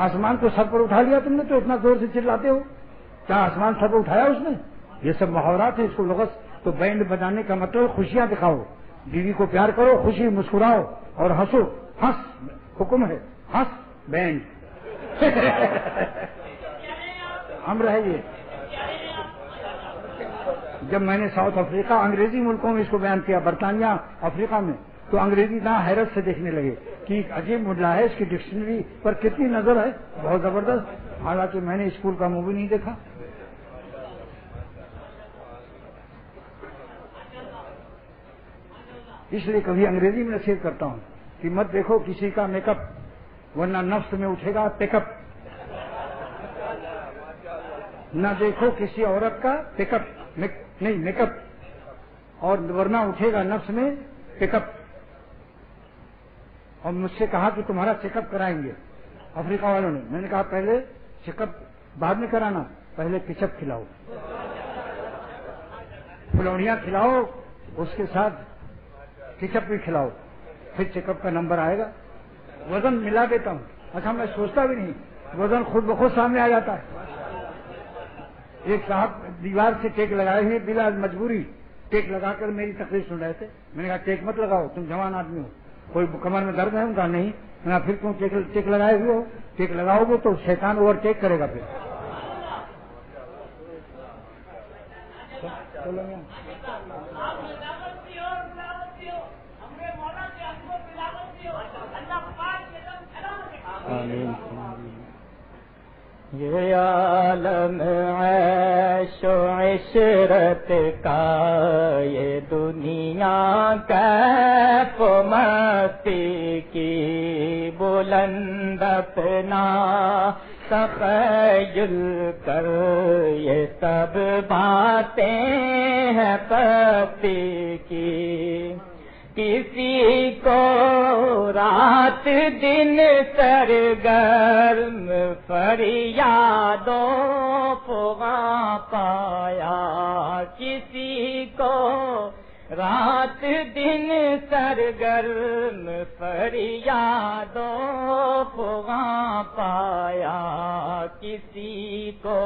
S1: آسمان کو سر پر اٹھا لیا تم نے تو اتنا زور سے چلاتے ہو. کیا آسمان سر پر اٹھایا اس نے؟ یہ سب محاورات ہیں. اس کو لغت تو بینڈ بجانے کا مطلب خوشیاں دکھاؤ, بیوی کو پیار کرو, خوشی مسکراؤ اور ہنسو. ہنس حکم ہے, ہنس بینڈ امر ہے. یہ جب میں نے ساؤتھ افریقہ انگریزی ملکوں میں اس کو بیان کیا, برطانیہ افریقہ میں, تو انگریزی نہ حیرت سے دیکھنے لگے کہ ایک عجیب مدعا ہے, اس کی ڈکشنری پر کتنی نظر ہے, بہت زبردست. حالانکہ میں نے اسکول کا مووی نہیں دیکھا. اس لیے کبھی انگریزی میں نصیحت کرتا ہوں کہ مت دیکھو کسی کا میک اپ, ورنہ نفس میں اٹھے گا پیک اپ. نہ دیکھو کسی عورت کا پیک اپ, نہیں میک اپ, اور ورنہ اٹھے گا نفس میں پیک اپ. اور مجھ سے کہا کہ تمہارا چیک اپ کرائیں گے افریقہ والوں نے. میں نے کہا پہلے چیک اپ بعد میں کرانا, پہلے پچ اپ کھلاؤ, پھلوڑیاں کھلاؤ, اس کے ساتھ کچپ بھی کھلاؤ, پھر چیک اپ کا نمبر آئے گا. وزن ملا دیتا ہوں. اچھا میں سوچتا بھی نہیں, وزن خود بخود سامنے آ جاتا ہے. ایک صاحب دیوار سے ٹیک لگائے ہوئے بلا مجبوری ٹیک لگا کر میری تقریر سن رہے تھے. میں نے کہا ٹیک مت لگاؤ, تم جوان آدمی ہو, کوئی کمر میں درد ہے؟ ان کا نہیں. میں نے کہا پھر تم ٹیک لگائے ہوئے ہو, ٹیک لگاؤ گے تو شیطان اوور ٹیک کرے گا. پھر
S2: یہ عالم عیش و عشرت کا، یہ دنیا کیف و مستی کی، بلند اپنا تخیل کر، یہ سب باتیں ہیں پستی کی۔ کسی کو رات دن سرگرم فریادوں فغاں پایا، کسی کو رات دن سرگرم فریادوں فغاں پایا، کسی کو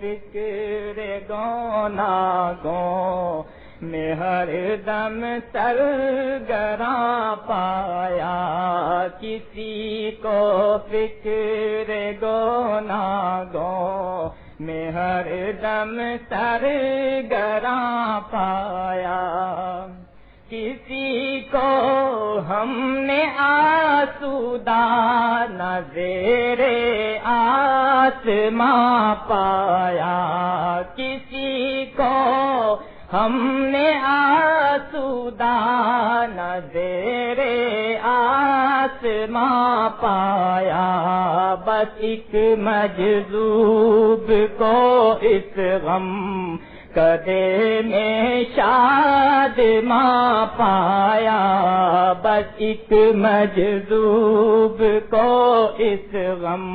S2: فکر گوناگوں میں ہر دم سرگراں پایا، کسی کو فکر گوناگوں میں ہر دم سرگراں پایا، کسی کو ہم نے آسودہ نہ زیر آسماں پایا، کسی کو ہم نے آسودہ نہ زیر آسماں پایا، بس ایک مجذوب کو اس غم کدے میں شاد ماں پایا، بس ایک مجذوب کو اس غم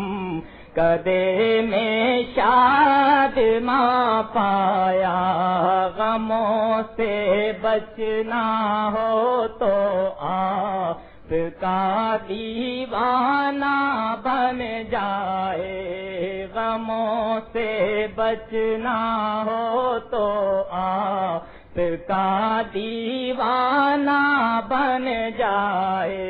S2: کدے میں شاد ماں پایا، غموں سے بچنا ہو تو آپ کا دیوانہ بن جائے، غموں سے بچنا ہو تو آپ کا دیوانہ بن جائے،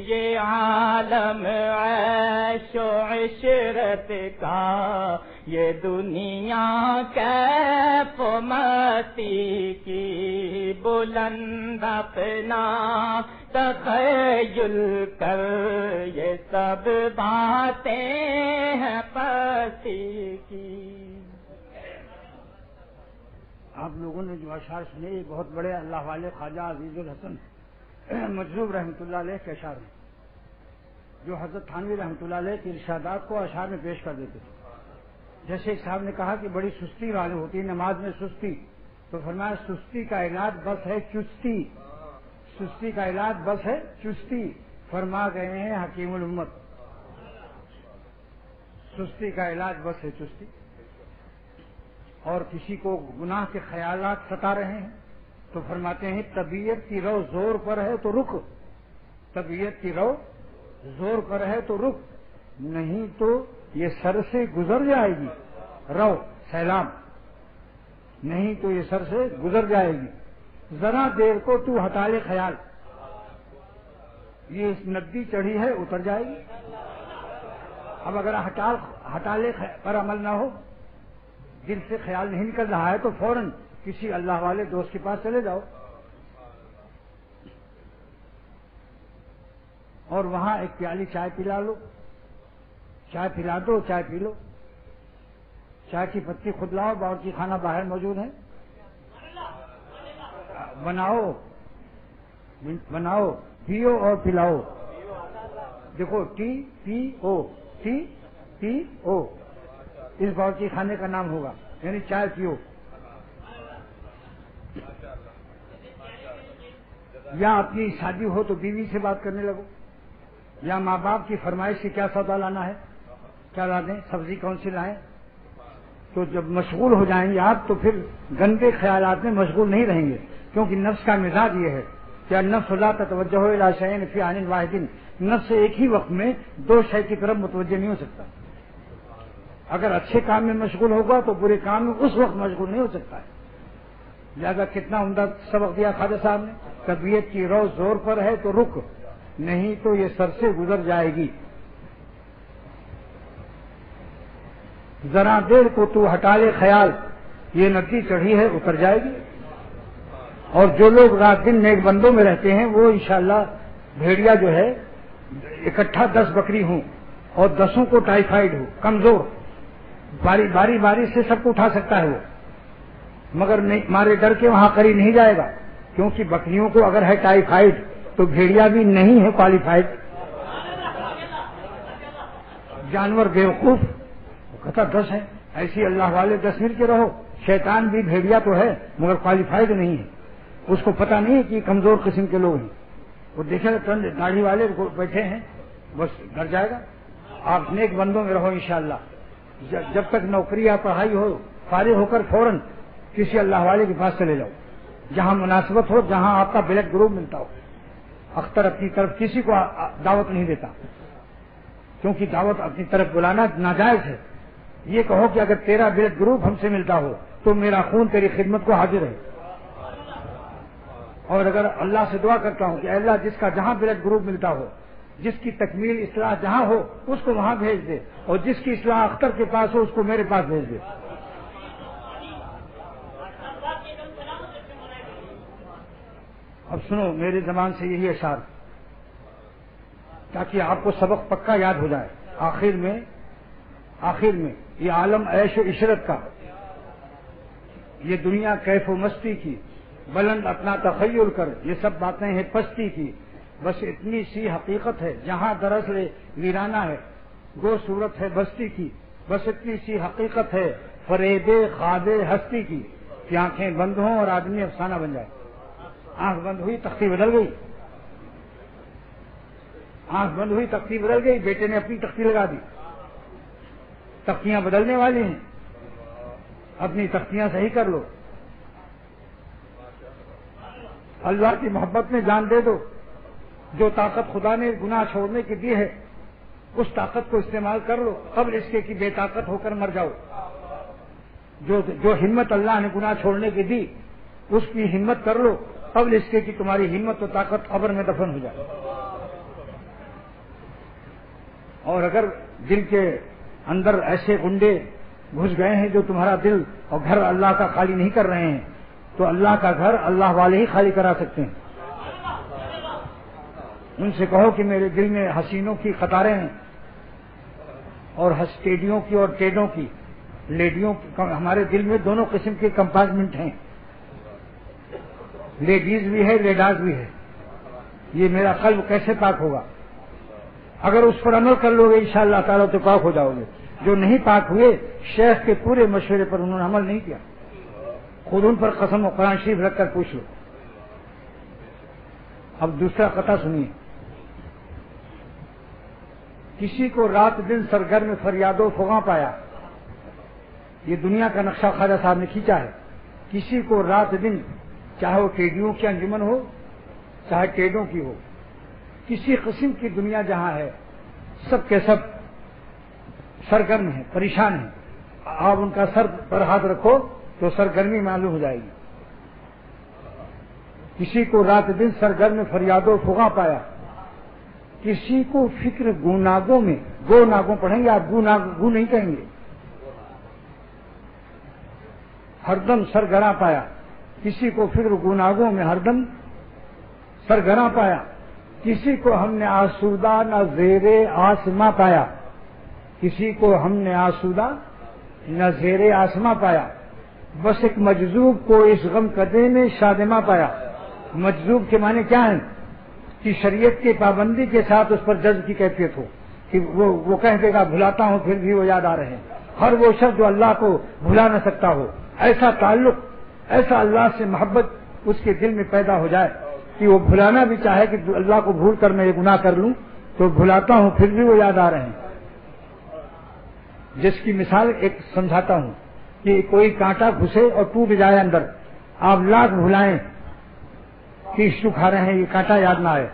S2: یہ عالم عیش و عشرت کا، یہ دنیا کیف و مستی کی، بلند اپنا تخیل کر، یہ سب باتیں ہیں پستی کی۔
S1: آپ لوگوں نے جو اشعار سنے یہ بہت بڑے اللہ والے خواجہ عزیز الحسن مجذوب رحمۃ اللہ علیہ کے اشعار ہیں، جو حضرت تھانوی رحمۃ اللہ علیہ کے ارشادات کو اشعار میں پیش کر دیتے تھے۔ جیسے ایک صاحب نے کہا کہ بڑی سستی والی ہوتی ہے نماز میں سستی، تو فرمایا سستی کا علاج بس ہے چستی، سستی کا علاج بس ہے چستی، فرما گئے ہیں حکیم الامت، سستی کا علاج بس ہے چستی۔ اور کسی کو گناہ کے خیالات ستا رہے ہیں تو فرماتے ہیں طبیعت کی رو زور پر ہے تو رک، طبیعت کی رو زور پر ہے تو رک، نہیں تو یہ سر سے گزر جائے گی، رو سیلاب، نہیں تو یہ سر سے گزر جائے گی، ذرا دیر کو تو ہٹا لے خیال، یہ اس ندی چڑھی ہے اتر جائے گی۔ اب اگر ہٹا لے پر عمل نہ ہو، دل سے خیال نہیں نکل رہا ہے تو فوراً کسی اللہ والے دوست کے پاس چلے جاؤ اور وہاں ایک پیالی چائے پلا لو، چائے پلا دو، چائے پی لو، چائے کی پتی خود لاؤ، باورچی خانہ باہر موجود ہے، بناؤ پیو اور پلاؤ، دیکھو ٹی پی او، ٹی پی او اس باورچی خانے کا نام ہوگا، یعنی چائے پیو۔ یا اپنی شادی ہو تو بیوی سے بات کرنے لگو، یا ماں باپ کی فرمائش سے کیا سودا لانا ہے، کیا لا دیں، سبزی کون سی لائیں، تو جب مشغول ہو جائیں گے آپ تو پھر گندے خیالات میں مشغول نہیں رہیں گے، کیونکہ نفس کا مزاج یہ ہے کہ النفس لا تتوجہ الی شیء فی آن واحد، نفس ایک ہی وقت میں دو شے کی طرف متوجہ نہیں ہو سکتا، اگر اچھے کام میں مشغول ہوگا تو برے کام میں اس وقت مشغول نہیں ہو سکتا ہے۔ لہذا کتنا عمدہ سبق دیا خواجہ صاحب نے، طبیعت کی رو زور پر ہے تو رک، نہیں تو یہ سر سے گزر جائے گی، ذرا دیر کو تو ہٹا لے خیال، یہ ندی چڑھی ہے اتر جائے گی۔ اور جو لوگ رات دن نیک بندوں میں رہتے ہیں وہ انشاءاللہ بھیڑیا جو ہے اکٹھا 10 بکری ہوں اور 10 کو ٹائیفائڈ ہو، کمزور، باری باری سے سب کو اٹھا سکتا ہے وہ، مگر مارے ڈر کے وہاں قریب نہیں جائے گا، کیونکہ بکریوں کو اگر ہے ٹائیفائڈ تو بھیڑیا بھی نہیں ہے کوالیفائڈ۔ جانور بیوقوف، وہ کہتا 10 ہے، ایسی اللہ والے 10 مل کے رہو، شیطان بھی بھیڑیا تو ہے مگر کوالیفائڈ نہیں ہے، اس کو پتہ نہیں ہے کہ کمزور قسم کے لوگ ہیں، وہ دیکھے چند داڑھی والے بیٹھے ہیں بس ڈر جائے گا۔ آپ نیک بندوں میں رہو انشاءاللہ، جب تک نوکری یا پڑھائی ہو فارغ ہو کر فوراً کسی اللہ والے کے پاس چلے جاؤ، جہاں مناسبت ہو، جہاں آپ کا بلڈ گروپ ملتا ہو۔ اختر اپنی طرف کسی کو دعوت نہیں دیتا، کیونکہ دعوت اپنی طرف بلانا ناجائز ہے۔ یہ کہو کہ اگر تیرا بلڈ گروپ ہم سے ملتا ہو تو میرا خون تیری خدمت کو حاضر ہے، اور اگر اللہ سے دعا کرتا ہوں کہ اے اللہ جس کا جہاں بلڈ گروپ ملتا ہو، جس کی تکمیل اصلاح جہاں ہو اس کو وہاں بھیج دے، اور جس کی اصلاح اختر کے پاس ہو اس کو میرے پاس بھیج دے۔ اب سنو میری زبان سے یہی اشعار، تاکہ آپ کو سبق پکا یاد ہو جائے۔ آخر میں یہ عالم عیش و عشرت کا، یہ دنیا کیف و مستی کی، بلند اپنا تخیل کر، یہ سب باتیں ہیں پستی کی، بس اتنی سی حقیقت ہے جہاں دراصل ویرانہ ہے، گو صورت ہے بستی کی، بس اتنی سی حقیقت ہے فریب خواب ہستی کی، کہ آنکھیں بند ہوں اور آدمی افسانہ بن جائے۔ آنکھ بند ہوئی تختی بدل گئی، آنکھ بند ہوئی تختی بدل گئی، بیٹے نے اپنی تختی لگا دی۔ تختیاں بدلنے والی ہیں، اپنی تختیاں صحیح کر لو، اللہ کی محبت میں جان دے دو۔ جو طاقت خدا نے گناہ چھوڑنے کی دی ہے اس طاقت کو استعمال کر لو، قبل اس کے کہ بے طاقت ہو کر مر جاؤ۔ جو ہمت اللہ نے گناہ چھوڑنے کی دی اس کی ہمت کر لو، قبل اس کے کہ تمہاری ہمت و طاقت قبر میں دفن ہو جائے۔ اور اگر دل کے اندر ایسے گنڈے گھس گئے ہیں جو تمہارا دل اور گھر اللہ کا خالی نہیں کر رہے ہیں، تو اللہ کا گھر اللہ والے ہی خالی کرا سکتے ہیں۔ ان سے کہو کہ میرے دل میں حسینوں کی قطاریں ہیں، اور ٹیڈیوں کی اور ٹیڈوں کی، لیڈیوں کی، ہمارے دل میں دونوں قسم کے کمپارٹمنٹ ہیں، لیڈیز بھی ہے لیڈاز بھی ہے۔ یہ میرا قلب کیسے پاک ہوگا؟ اگر اس پر عمل کر لو گے انشاءاللہ تعالیٰ تو پاک ہو جاؤ گے۔ جو نہیں پاک ہوئے، شیخ کے پورے مشورے پر انہوں نے عمل نہیں کیا، خود ان پر قسم و قرآن شریف رکھ کر پوچھ لو۔ اب دوسرا قطعہ سنیے۔ کسی کو رات دن سرگرم فریاد و فغاں پایا، یہ دنیا کا نقشہ خواجہ صاحب نے کھینچا ہے۔ کسی کو رات دن، چاہے وہ ٹیڈیوں کی انجمن ہو چاہے ٹیڈوں کی ہو، کسی قسم کی دنیا جہاں ہے، سب کے سب سرگرم ہیں، پریشان ہیں۔ آپ ان کا سر پر ہاتھ رکھو تو سرگرمی معلوم ہو جائے گی۔ کسی کو رات دن سرگرم فریاد و فغاں پایا، کسی کو فکر گوناگوں میں، گو ناگوں پڑھیں گے آپ، گو نہیں کہیں گے، ہردم سرگراں پایا۔ کسی کو فکر گوناگوں میں ہردم سرگراں پایا، کسی کو ہم نے آسودہ نہ زیر آسماں پایا، کسی کو ہم نے آسودہ نہ زیر آسماں پایا، بس ایک مجذوب کو اس غم کدے میں شادماں پایا۔ مجذوب کے معنی کیا ہیں؟ کہ شریعت کی پابندی کے ساتھ اس پر جذب کی کیفیت ہو، کہ وہ کہہ دے گا بھلاتا ہوں پھر بھی وہ یاد آ رہے ہیں۔ ہر وہ شخص جو اللہ کو بھلا نہ سکتا ہو، ایسا تعلق، ایسا اللہ سے محبت اس کے دل میں پیدا ہو جائے کہ وہ بھلانا بھی چاہے کہ اللہ کو بھول کر میں یہ گناہ کر لوں تو بھلاتا ہوں پھر بھی وہ یاد آ رہے ہیں۔ جس کی مثال ایک سمجھاتا ہوں کہ کوئی کانٹا گھسے اور ٹوٹ جائے اندر، آپ لاکھ بھلائیں کہ عشق کھا رہے ہیں یہ کانٹا یاد نہ آئے،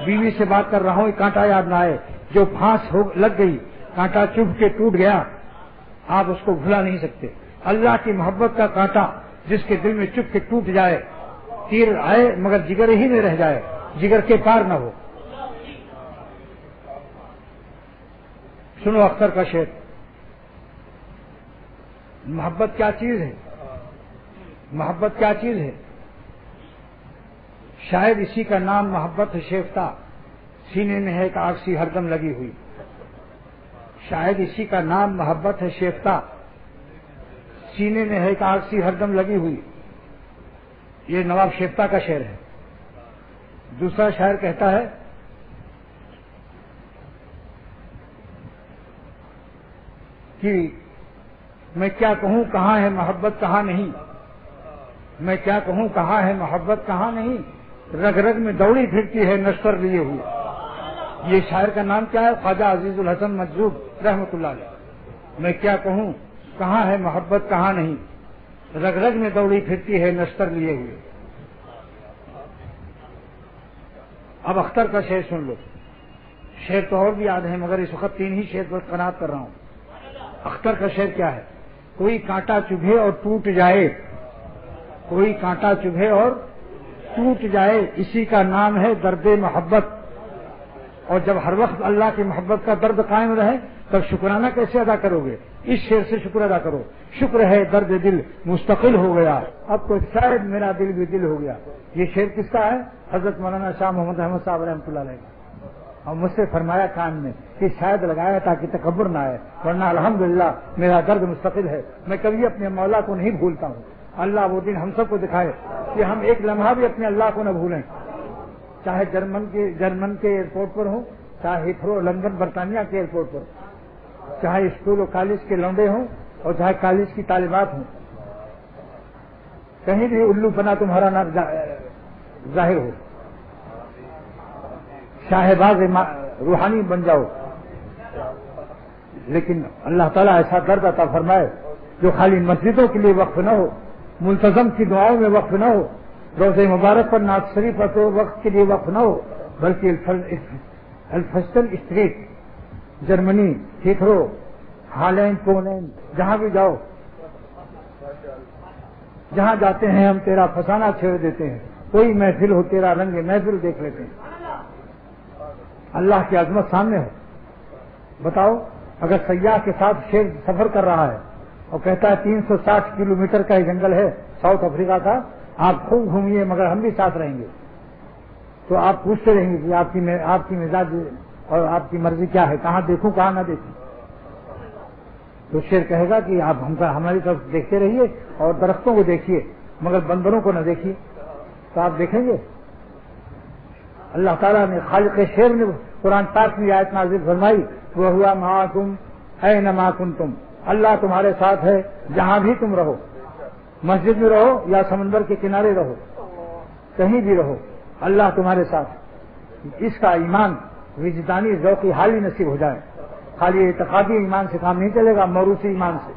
S1: بیوی سے بات کر رہا ہوں یہ کانٹا یاد نہ آئے، جو پھانس لگ گئی، کانٹا چبھ کے ٹوٹ گیا، آپ اس کو بھلا نہیں سکتے۔ اللہ کی محبت کا کانٹا جس کے دل میں چبھ کے ٹوٹ جائے، تیر آئے مگر جگر ہی میں رہ جائے، جگر کے پار نہ ہو۔ سنو اختر کا شعر، محبت کیا چیز ہے، محبت کیا چیز ہے، شاید اسی کا نام محبت ہے شیفتہ، سینے میں ہے ایک آگ سی ہردم لگی ہوئی، شاید اسی کا نام محبت ہے شیفتہ، سینے میں ہے ایک آگ سی ہر دم لگی ہوئی. یہ نواب شیفتہ کا شعر ہے. دوسرا شاعر کہتا ہے کہ میں کیا کہوں کہاں ہے محبت کہاں نہیں، میں کیا کہوں کہاں ہے محبت کہاں نہیں، رگ رگ میں دوڑی پھرتی ہے نشتر لیے ہوئے. یہ شاعر کا نام کیا ہے؟ خواجہ عزیز الحسن مجذوب رحمۃ اللہ علیہ. میں کیا کہوں کہاں ہے محبت کہاں نہیں، رگ رگ میں دوڑی پھرتی ہے نشتر لیے ہوئے. اب اختر کا شعر سن لو. شعر تو اور بھی یاد ہے مگر اس وقت 3 ہی شعر پر قناعت کر رہا ہوں. اختر کا شعر کیا ہے؟ کوئی کانٹا چبھے اور ٹوٹ جائے، کوئی کانٹا چبھے اور ٹوٹ جائے، اسی کا نام ہے درد محبت. اور جب ہر وقت اللہ کی محبت کا درد قائم رہے تب شکرانہ کیسے ادا کرو گے؟ اس شعر سے شکر ادا کرو. شکر ہے درد دل مستقل ہو گیا، اب تو شاید میرا دل بھی دل ہو گیا. یہ شعر کس کا ہے؟ حضرت مولانا شاہ محمد احمد صاحب رحمۃ اللہ علیہ کا. اور مجھ سے فرمایا کان میں کہ شاید لگایا تاکہ تکبر نہ آئے، ورنہ الحمدللہ میرا درد مستقل ہے. میں کبھی اپنے مولا کو نہیں بھولتا ہوں. اللہ وہ دن ہم سب کو دکھائے کہ ہم ایک لمحہ بھی اپنے اللہ کو نہ بھولیں. چاہے جرمن کے ایئرپورٹ پر ہوں، چاہے ہیتھرو لندن برطانیہ کے ایئرپورٹ پر، چاہے اسکول اور کالج کے لونڈے ہوں اور چاہے کالج کی طالبات ہوں، کہیں بھی الو پنا تمہارا نہ ظاہر ہو. شاہباز روحانی بن جاؤ، لیکن اللہ تعالیٰ ایسا درد عطا فرمائے جو خالی مسجدوں کے لیے وقف نہ ہو، ملتزم کی دعاؤں میں وقف نہ ہو، روزہ مبارک پر نعت شریف پر تو وقت کے لیے وقف نہ ہو، بلکہ الفسٹل street, Germany, Heathrow, Holland, Poland, جہاں بھی جاؤ، جہاں جاتے ہیں ہم تیرا فسانہ چھیڑ دیتے ہیں. کوئی محفل ہو تیرا رنگ محفل دیکھ لیتے ہیں. اللہ کی عظمت سامنے ہو. بتاؤ اگر سیاح کے ساتھ شیر سفر کر رہا ہے اور کہتا ہے 360 کلومیٹر کا یہ جنگل ہے ساؤتھ افریقہ کا، آپ خوب گھومیے مگر ہم بھی ساتھ رہیں گے، تو آپ پوچھتے رہیں گے کہ آپ کی مزاج اور آپ کی مرضی کیا ہے، کہاں دیکھوں کہاں نہ دیکھوں. تو شیر کہے گا کہ آپ ہماری طرف دیکھتے رہیے اور درختوں کو دیکھیے مگر بندروں کو نہ دیکھیے. تو آپ دیکھیں گے. اللہ تعالیٰ نے خالق شیر نے قرآن پاک میں آیت نازل فرمائی، وَهُوَ مَعَكُمْ أَيْنَمَا كُنتُمْ. اللہ تمہارے ساتھ ہے جہاں بھی تم رہو، مسجد میں رہو یا سمندر کے کنارے رہو، کہیں بھی رہو اللہ تمہارے ساتھ. اس کا ایمان وجدانی ذوقی حالی نصیب ہو جائے. خالی اعتقادی ایمان سے کام نہیں چلے گا، موروثی ایمان سے،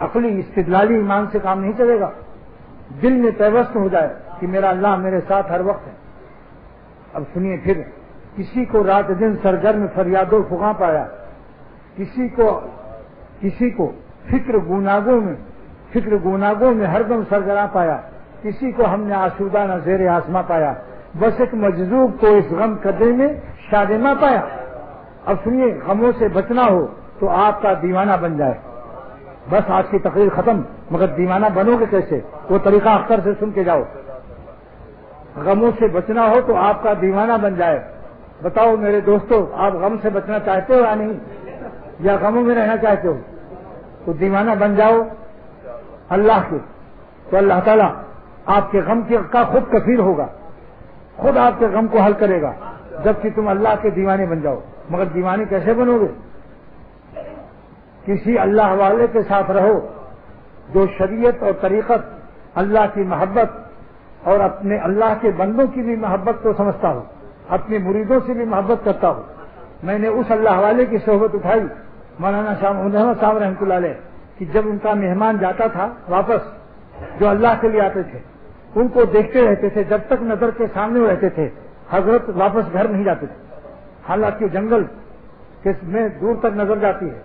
S1: عقلی استدلالی ایمان سے کام نہیں چلے گا. دل میں پیوست ہو جائے کہ میرا اللہ میرے ساتھ ہر وقت ہے. اب سنیے پھر، کسی کو رات دن سرگرم فریاد و فغاں پایا، کسی کو فکر گوناگوں میں ہر دم سرگراں پایا، کسی کو ہم نے آسودہ نہ زیر آسماں پایا، بس ایک مجذوب کو اس غم قدرے میں شادماں پایا. اب سنیے، غموں سے بچنا ہو تو آپ کا دیوانہ بن جائے. بس آج کی تقریر ختم، مگر دیوانہ بنو گے کیسے؟ وہ طریقہ اختر سے سن کے جاؤ. غموں سے بچنا ہو تو آپ کا دیوانہ بن جائے. بتاؤ میرے دوستو، آپ غم سے بچنا چاہتے ہو یا نہیں، یا غموں میں رہنا چاہتے ہو؟ تو دیوانہ بن جاؤ اللہ کے، تو اللہ تعالیٰ آپ کے غم کا خود کفیل ہوگا، خود آپ کے غم کو حل کرے گا، جبکہ تم اللہ کے دیوانے بن جاؤ. مگر دیوانے کیسے بنو گے؟ کسی اللہ والے کے ساتھ رہو جو شریعت اور طریقت، اللہ کی محبت اور اپنے اللہ کے بندوں کی بھی محبت کو سمجھتا ہو، اپنے مریدوں سے بھی محبت کرتا ہو. میں نے اس اللہ والے کی صحبت اٹھائی مولانا شاہ محمد احمد صاحب رحمۃ اللہ علیہ کہ جب ان کا مہمان جاتا تھا واپس، جو اللہ کے لیے آتے تھے ان کو دیکھتے رہتے تھے، جب تک نظر کے سامنے رہتے تھے حضرت واپس گھر نہیں جاتے تھے. حالانکہ جنگل میں دور تک نظر جاتی ہے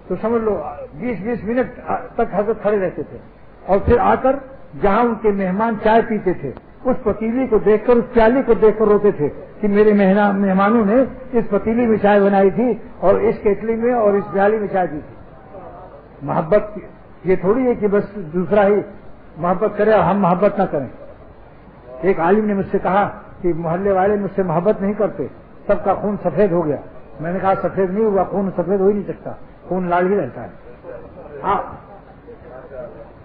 S1: تو سمجھ لو 20-20 منٹ تک حضرت کھڑے رہتے تھے، اور پھر آ کر جہاں ان کے مہمان چائے پیتے تھے اس پتیلی کو دیکھ کر، اس پیالی کو دیکھ کر روتے تھے کہ میرے مہمانوں نے اس پتیلی میں چائے بنائی تھی اور اس کیٹلی میں اور اس پیالی میں چائے پی تھی. محبت یہ تھوڑی ہے کہ بس دوسرا ہی محبت کرے اور ہم محبت نہ کریں. ایک عالم نے مجھ سے کہا کہ محلے والے مجھ سے محبت نہیں کرتے، سب کا خون سفید ہو گیا. میں نے کہا سفید نہیں ہوا، خون سفید ہو ہی نہیں سکتا، خون لال ہی رہتا ہے.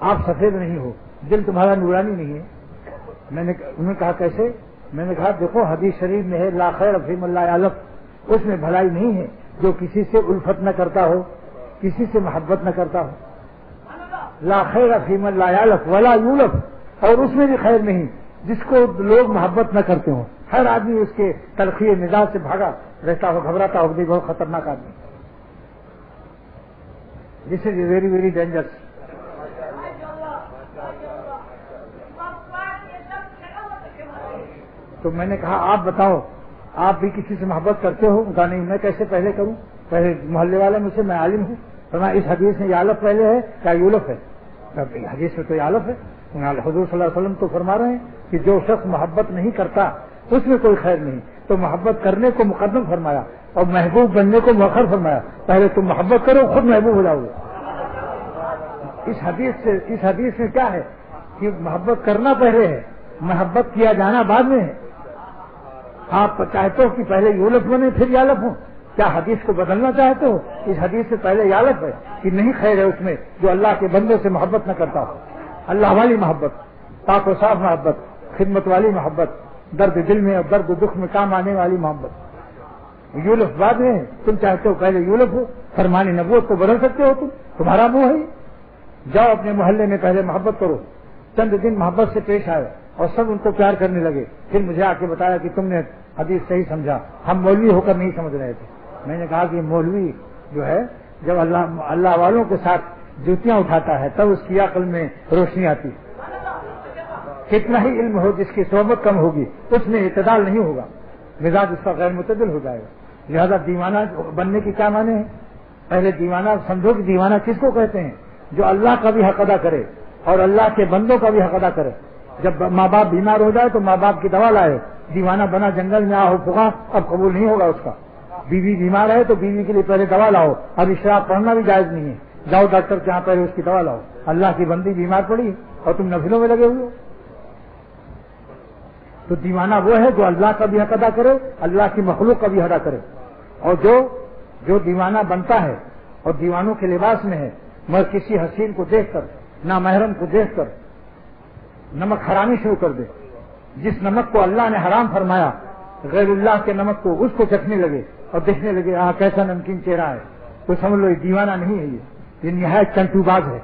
S1: آپ سفید نہیں ہو، دل تمہارا نورانی نہیں ہے. انہوں نے کہا کیسے؟ میں نے کہا دیکھو حدیث شریف میں ہے لا خیر فی من لا یعلم، اس میں بھلائی نہیں ہے جو کسی سے الفت نہ کرتا ہو، کسی سے محبت نہ کرتا ہو. لا خیر فی من لا یعلم ولا یولف، اور اس میں بھی خیر نہیں جس کو لوگ محبت نہ کرتے ہوں. ہر آدمی اس کے تلخی مزاج سے بھاگا رہتا ہو، گھبراتا ہو. بہت خطرناک آدمی، دس از ویری ویری ڈینجرس. تو میں نے کہا آپ بتاؤ آپ بھی کسی سے محبت کرتے ہو؟ کہا نہیں، میں کیسے پہلے کروں، پہلے محلے والے مجھ سے، میں عالم ہوں. فرمایا اس حدیث میں یالف پہلے ہے کیا یولف ہے؟ حدیث میں تو یالف ہے. حضور صلی اللہ علیہ وسلم تو فرما رہے ہیں کہ جو شخص محبت نہیں کرتا اس میں کوئی خیر نہیں. تو محبت کرنے کو مقدم فرمایا اور محبوب بننے کو مؤخر فرمایا. پہلے تم محبت کرو، خود محبوب ہو جاؤ گے. اس حدیث میں کیا ہے کہ محبت کرنا پہلے ہے، محبت کیا جانا بعد میں ہے. آپ چاہتے ہو کہ پہلے یولف بنے پھر یالف ہوں؟ کیا حدیث کو بدلنا چاہتے ہو؟ اس حدیث سے پہلے یالف ہے کہ نہیں خیر ہے اس میں جو اللہ کے بندے سے محبت نہ کرتا ہو. اللہ والی محبت، پاک و صاف محبت، خدمت والی محبت، درد دل میں اور درد دکھ میں کام آنے والی محبت. یولف بعد میں ہے. تم چاہتے ہو پہلے یولف ہو؟ فرمان نبوت کو بدل سکتے ہو تم؟ تمہارا منہ ہے. جاؤ اپنے محلے میں پہلے محبت کرو. چند دن محبت سے پیش آئے اور سب ان کو پیار کرنے لگے. پھر مجھے آ کے بتایا کہ تم نے حدیث صحیح سمجھا، ہم مولوی ہو کر نہیں سمجھ رہے تھے. میں نے کہا کہ مولوی جو ہے جب اللہ والوں کے ساتھ جوتیاں اٹھاتا ہے تب اس کی عقل میں روشنی آتی. کتنا ہی علم ہو جس کی صحبت کم ہوگی اس میں اعتدال نہیں ہوگا، مزاج اس کا غیر متعدل ہو جائے گا. لہذا دیوانہ بننے کی کیا معنی ہے؟ پہلے دیوانہ سمجھو کہ دیوانہ کس کو کہتے ہیں؟ جو اللہ کا بھی حق ادا کرے اور اللہ کے بندوں کا بھی حق ادا کرے. جب ماں باپ بیمار ہو جائے تو ماں باپ کی دوا لائے. دیوانہ بنا جنگل میں آ ہو پھگا، اب قبول نہیں ہوگا اس کا. بیوی بیمار ہے تو بیوی کے لیے پہلے دوا لاؤ. اب شراب پڑھنا بھی جائز نہیں ہے. جاؤ ڈاکٹر کے یہاں پہلے اس کی دوا لاؤ. اللہ کی بندی بیمار پڑی اور تم نفلوں میں لگے ہوئے ہو. تو دیوانہ وہ ہے جو اللہ کا بھی حق ادا کرے، اللہ کی مخلوق کا بھی ادا کرے. اور جو دیوانہ بنتا ہے اور دیوانوں کے لباس میں ہے، مگر کسی حسین کو دیکھ کر، نامحرم کو دیکھ کر نمک حرامی شروع کر دے. جس نمک کو اللہ نے حرام فرمایا، غیر اللہ کے نمک کو اس کو چکھنے لگے اور دیکھنے لگے کیسا نمکین چہرہ ہے، تو سمجھ لو یہ دیوانہ نہیں ہے، یہ نہایت چنٹو باز ہے.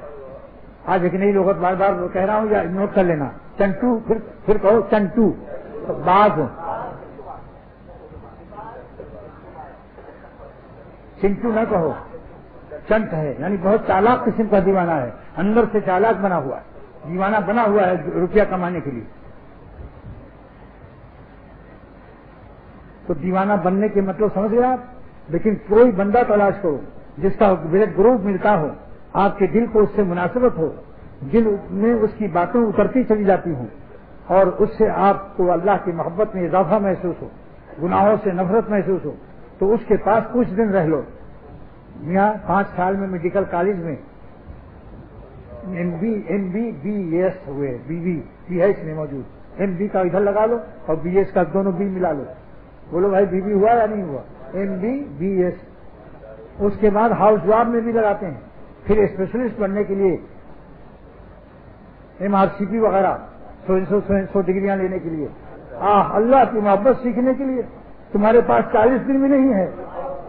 S1: آج ایک نئی لغت بار بار کہہ رہا ہوں، یا نوٹ کر لینا. چنٹو، پھر کہو چنٹو باز. چنٹو نہ کہو، چنٹ ہے، یعنی بہت چالاک قسم کا دیوانہ ہے، اندر سے چالاک بنا ہوا ہے. دیوانہ بنا ہوا ہے روپیہ کمانے کے لیے. تو دیوانہ بننے کے مطلب سمجھ گئے آپ؟ لیکن کوئی بندہ تلاش کرو جس کا بلڈ گروپ ملتا ہو، آپ کے دل کو اس سے مناسبت ہو، دل میں اس کی باتیں اترتی چلی جاتی ہوں اور اس سے آپ کو اللہ کی محبت میں اضافہ محسوس ہو، گناہوں سے نفرت محسوس ہو، تو اس کے پاس کچھ دن رہ لو. یہاں 5 سال میں میڈیکل کالج میں MBBS ہوئے، BH نہیں موجود. MB کا ادھر لگا لو اور BS کا دونوں B ملا لو. بولو بھائی BB ہوا یا نہیں ہوا؟ MBBS. اس کے بعد ہاؤس جاب میں بھی لگاتے ہیں. پھر اسپیشلسٹ بننے کے لیے MRCP وغیرہ 100 ڈگریاں لینے کے لیے. اللہ کی محبت سیکھنے کے لیے تمہارے پاس 40 دن بھی نہیں ہے.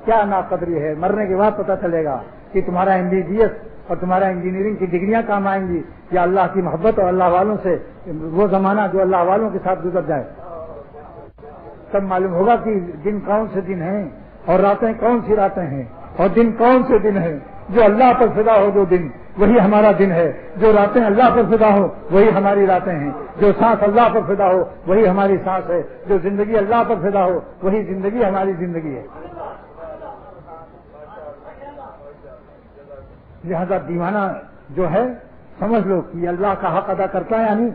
S1: کیا ناقدری ہے. مرنے کے بعد پتہ چلے گا کہ تمہارا MBBS اور تمہارا انجینئرنگ کی ڈگریاں کام آئیں گی یا اللہ کی محبت اور اللہ والوں سے وہ زمانہ جو اللہ والوں کے ساتھ گزر جائے. تب معلوم ہوگا کہ دن کون سے دن ہیں اور راتیں کون سی راتیں ہیں اور دن کون سے دن ہیں. جو اللہ پر فدا ہو جو دن وہی ہمارا دن ہے، جو راتیں اللہ پر فدا ہو وہی ہماری راتیں ہیں، جو سانس اللہ پر فدا ہو وہی ہماری سانس ہے، جو زندگی اللہ پر فدا ہو وہی زندگی ہماری زندگی ہے. لہذا دیوانہ جو ہے سمجھ لو کہ اللہ کا حق ادا کرتا ہے یا نہیں.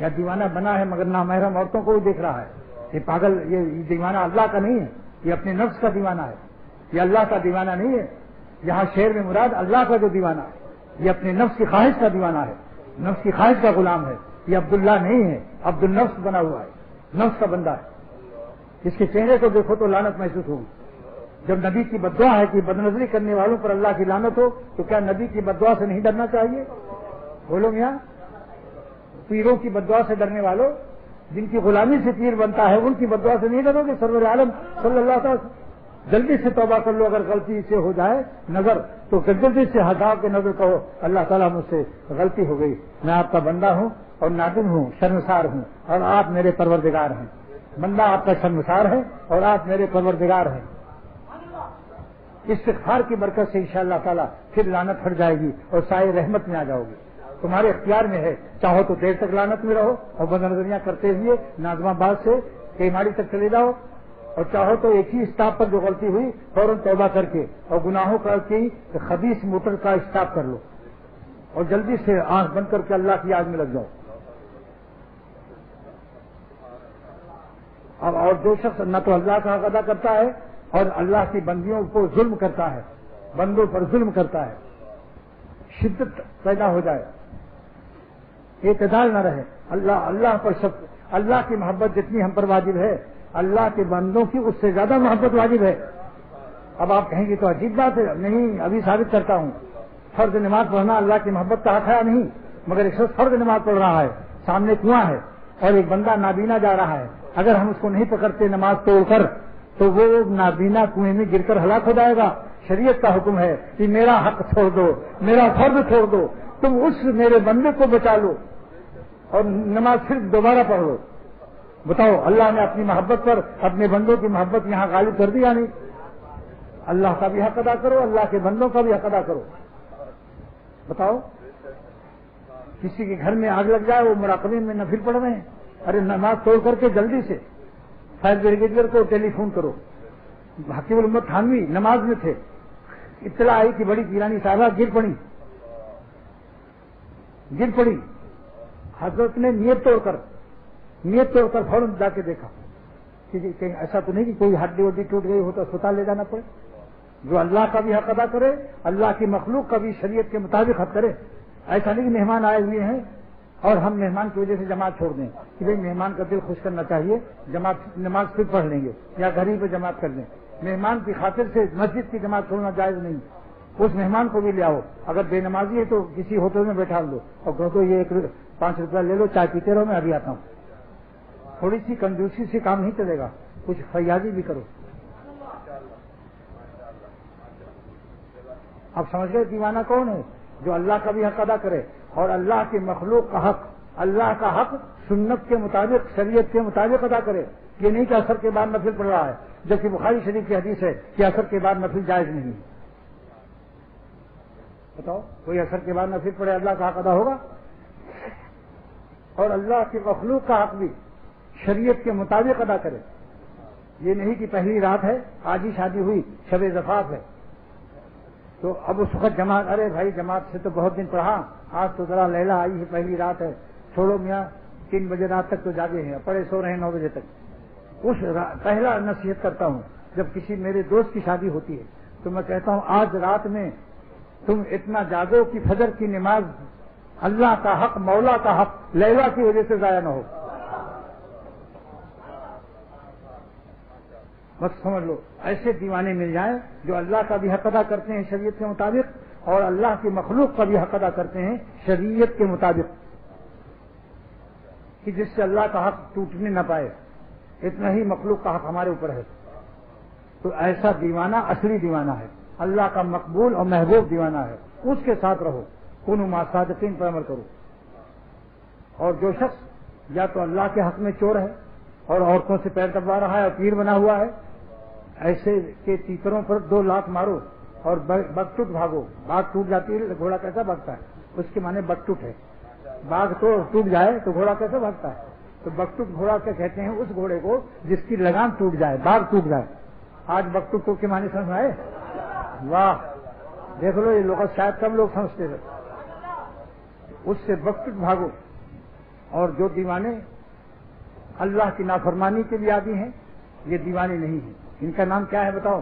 S1: یا دیوانہ بنا ہے مگر نامحرم عورتوں کو بھی دیکھ رہا ہے. یہ پاگل، یہ دیوانہ اللہ کا نہیں ہے، یہ اپنے نفس کا دیوانہ ہے. یہ اللہ کا دیوانہ نہیں ہے. یہاں شعر میں مراد اللہ کا جو دیوانہ ہے یہ اپنے نفس کی خواہش کا دیوانہ ہے، نفس کی خواہش کا غلام ہے. یہ عبداللہ نہیں ہے، عبد النفس بنا ہوا ہے، نفس کا بندہ ہے. اس کے چہرے کو دیکھو تو لعنت محسوس ہوگی. جب نبی کی بددعا ہے کہ بدنظری کرنے والوں پر اللہ کی لعنت ہو، تو کیا نبی کی بددعا سے نہیں ڈرنا چاہیے؟ بولو میاں، پیروں کی بددعا سے ڈرنے والوں، جن کی غلامی سے پیر بنتا ہے، ان کی بددعا سے نہیں ڈرو گے؟ سرور عالم صلی اللہ علیہ وسلم، جلدی سے توبہ کر لو، اگر غلطی سے ہو جائے نظر تو جلدی سے ہٹا کے نظر کہو اللہ تعالیٰ مجھ سے غلطی ہو گئی، میں آپ کا بندہ ہوں اور نادم ہوں، شرمسار ہوں، اور آپ میرے پروردگار ہیں۔ بندہ آپ کا شرمسار ہے اور آپ میرے پروردگار ہیں۔ استغفار کی برکت سے انشاءاللہ تعالیٰ پھر لعنت ہٹ جائے گی اور سائے رحمت میں آ جاؤ گی۔ تمہارے اختیار میں ہے، چاہو تو دیر تک لعنت میں رہو اور بدنظریاں کرتے ہوئے ناظم آباد سے کیماڑی تک چلے جاؤ، اور چاہو تو ایک ہی اسٹاپ پر جو غلطی ہوئی فوراً توبہ کر کے اور گناہوں کر کے خبیث موٹر کا اسٹاپ کر لو اور جلدی سے آنکھ بند کر کے اللہ کی یاد میں لگ جاؤ۔ اب اور جو شخص نہ تو اللہ کا حق ادا کرتا ہے اور اللہ کی بندیوں کو ظلم کرتا ہے، بندوں پر ظلم کرتا ہے، شدت پیدا ہو جائے، اعتدال نہ رہے، اللہ پر اللہ کی محبت جتنی ہم پر واجب ہے، اللہ کے بندوں کی اس سے زیادہ محبت واجب ہے۔ اب آپ کہیں گے تو عجیب بات ہے، نہیں ابھی ثابت کرتا ہوں، فرض نماز پڑھنا اللہ کی محبت کا حق ہے نہیں، مگر ایک شخص فرض نماز پڑھ رہا ہے، سامنے کنواں ہے اور ایک بندہ نابینا جا رہا ہے، اگر ہم اس کو نہیں پکڑتے نماز توڑ کر تو وہ نابینا کنویں میں گر کر ہلاک ہو جائے گا۔ شریعت کا حکم ہے کہ میرا حق چھوڑ دو، میرا فرض چھوڑ دو، تم اس میرے بندے کو بچا لو اور نماز صرف دوبارہ پڑھ لو۔ بتاؤ اللہ نے اپنی محبت پر اپنے بندوں کی محبت یہاں غالب کر دی یا نہیں؟ اللہ کا بھی حق ادا کرو، اللہ کے بندوں کا بھی حق ادا کرو۔ بتاؤ، کسی کے گھر میں آگ لگ جائے، وہ مراقبے میں نفل پڑھ رہے ہیں، ارے نماز توڑ کر کے جلدی سے فائر بریگیڈیئر کو ٹیلی فون کرو۔ حکیم الامت تھانوی نماز میں تھے، اطلاع آئی کہ بڑی پیرانی صاحبہ گر پڑی، حضرت نے نیت توڑ کر فوراً جا کے دیکھا کہ کہیں ایسا تو نہیں کہ کوئی ہڈی وڈی ٹوٹ گئی ہو تو اسپتال لے جانا پڑے۔ جو اللہ کا بھی حق ادا کرے، اللہ کی مخلوق کا بھی شریعت کے مطابق حق کرے۔ ایسا نہیں کہ مہمان آئے ہوئے ہیں اور ہم مہمان کی وجہ سے جماعت چھوڑ دیں کہ بھائی مہمان کا دل خوش کرنا چاہیے، جماعت نماز پھر پڑھ لیں گے یا گھر ہی پہ جماعت کر دیں۔ مہمان کی خاطر سے مسجد کی جماعت چھوڑنا جائز نہیں، اس مہمان کو بھی لے آؤ، اگر بے نمازی ہے تو کسی ہوٹل میں بیٹھا دو اور کہو تو یہ 5 روپیہ لے لو، چائے پیتے رہو، میں ابھی آتا ہوں۔ تھوڑی سی کنجوسی سے کام نہیں چلے گا، کچھ فیاضی بھی کرو۔ اب سمجھ گئے دیوانہ کون ہے؟ جو اللہ کا بھی حق ادا کرے اور اللہ کی مخلوق کا حق، اللہ کا حق سنت کے مطابق، شریعت کے مطابق ادا کرے۔ یہ نہیں کہ اثر کے بعد نفل پڑھ رہا ہے، جبکہ بخاری شریف کی حدیث ہے کہ اثر کے بعد نفل جائز نہیں ہے۔ بتاؤ، کوئی اثر کے بعد نفل پڑھے اللہ کا حق ادا ہوگا؟ اور اللہ کی مخلوق کا حق بھی شریعت کے مطابق ادا کرے۔ یہ نہیں کہ پہلی رات ہے، آج ہی شادی ہوئی، شب زفاف ہے تو اب اس وقت جماعت، ارے بھائی جماعت سے تو بہت دن پڑھا، آج تو ذرا لیلا آئی ہے، پہلی رات ہے، چھوڑو میاں 3 بجے رات تک تو جاگے ہیں، پڑے سو رہے ہیں 9 بجے تک۔ پہلا نصیحت کرتا ہوں، جب کسی میرے دوست کی شادی ہوتی ہے تو میں کہتا ہوں آج رات میں تم اتنا جاگو کہ فجر کی نماز، اللہ کا حق، مولا کا حق لیلا کی وجہ سے ضائع نہ ہو۔ بس سمجھ لو، ایسے دیوانے مل جائیں جو اللہ کا بھی حق ادا کرتے ہیں شریعت کے مطابق اور اللہ کی مخلوق کا بھی حق ادا کرتے ہیں شریعت کے مطابق، کہ جس سے اللہ کا حق ٹوٹنے نہ پائے، اتنا ہی مخلوق کا حق ہمارے اوپر ہے۔ تو ایسا دیوانہ اصلی دیوانہ ہے، اللہ کا مقبول اور محبوب دیوانہ ہے، اس کے ساتھ رہو، کونوا مع الصادقین پر عمل کرو۔ اور جو شخص یا تو اللہ کے حق میں چور ہے اور عورتوں سے پیر دبا رہا ہے اور پیر بنا ہوا ہے، ایسے کے تیتروں پر 2 لات مارو اور بگٹوٹ بھاگو۔ باغ ٹوٹ جاتی ہے، گھوڑا کیسا بھاگتا ہے؟ اس کے معنی بگٹوٹ ہے۔ باغ تو ٹوٹ جائے تو گھوڑا کیسے بھاگتا ہے؟ تو بگٹوٹ گھوڑا کیا کہتے ہیں اس گھوڑے کو جس کی لگام ٹوٹ جائے، باغ ٹوٹ جائے۔ آج بگٹوٹ کے معنی سمجھ آئے؟ واہ، دیکھ لو، یہ لوگ شاید کم لوگ سمجھتے تھے۔ اس سے بگٹوٹ بھاگو۔ اور جو دیوانے اللہ کی نافرمانی کے لیے عادی ہیں، یہ دیوانے نہیں ہیں۔ ان کا نام کیا ہے بتاؤ؟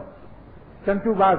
S1: چنٹو باز۔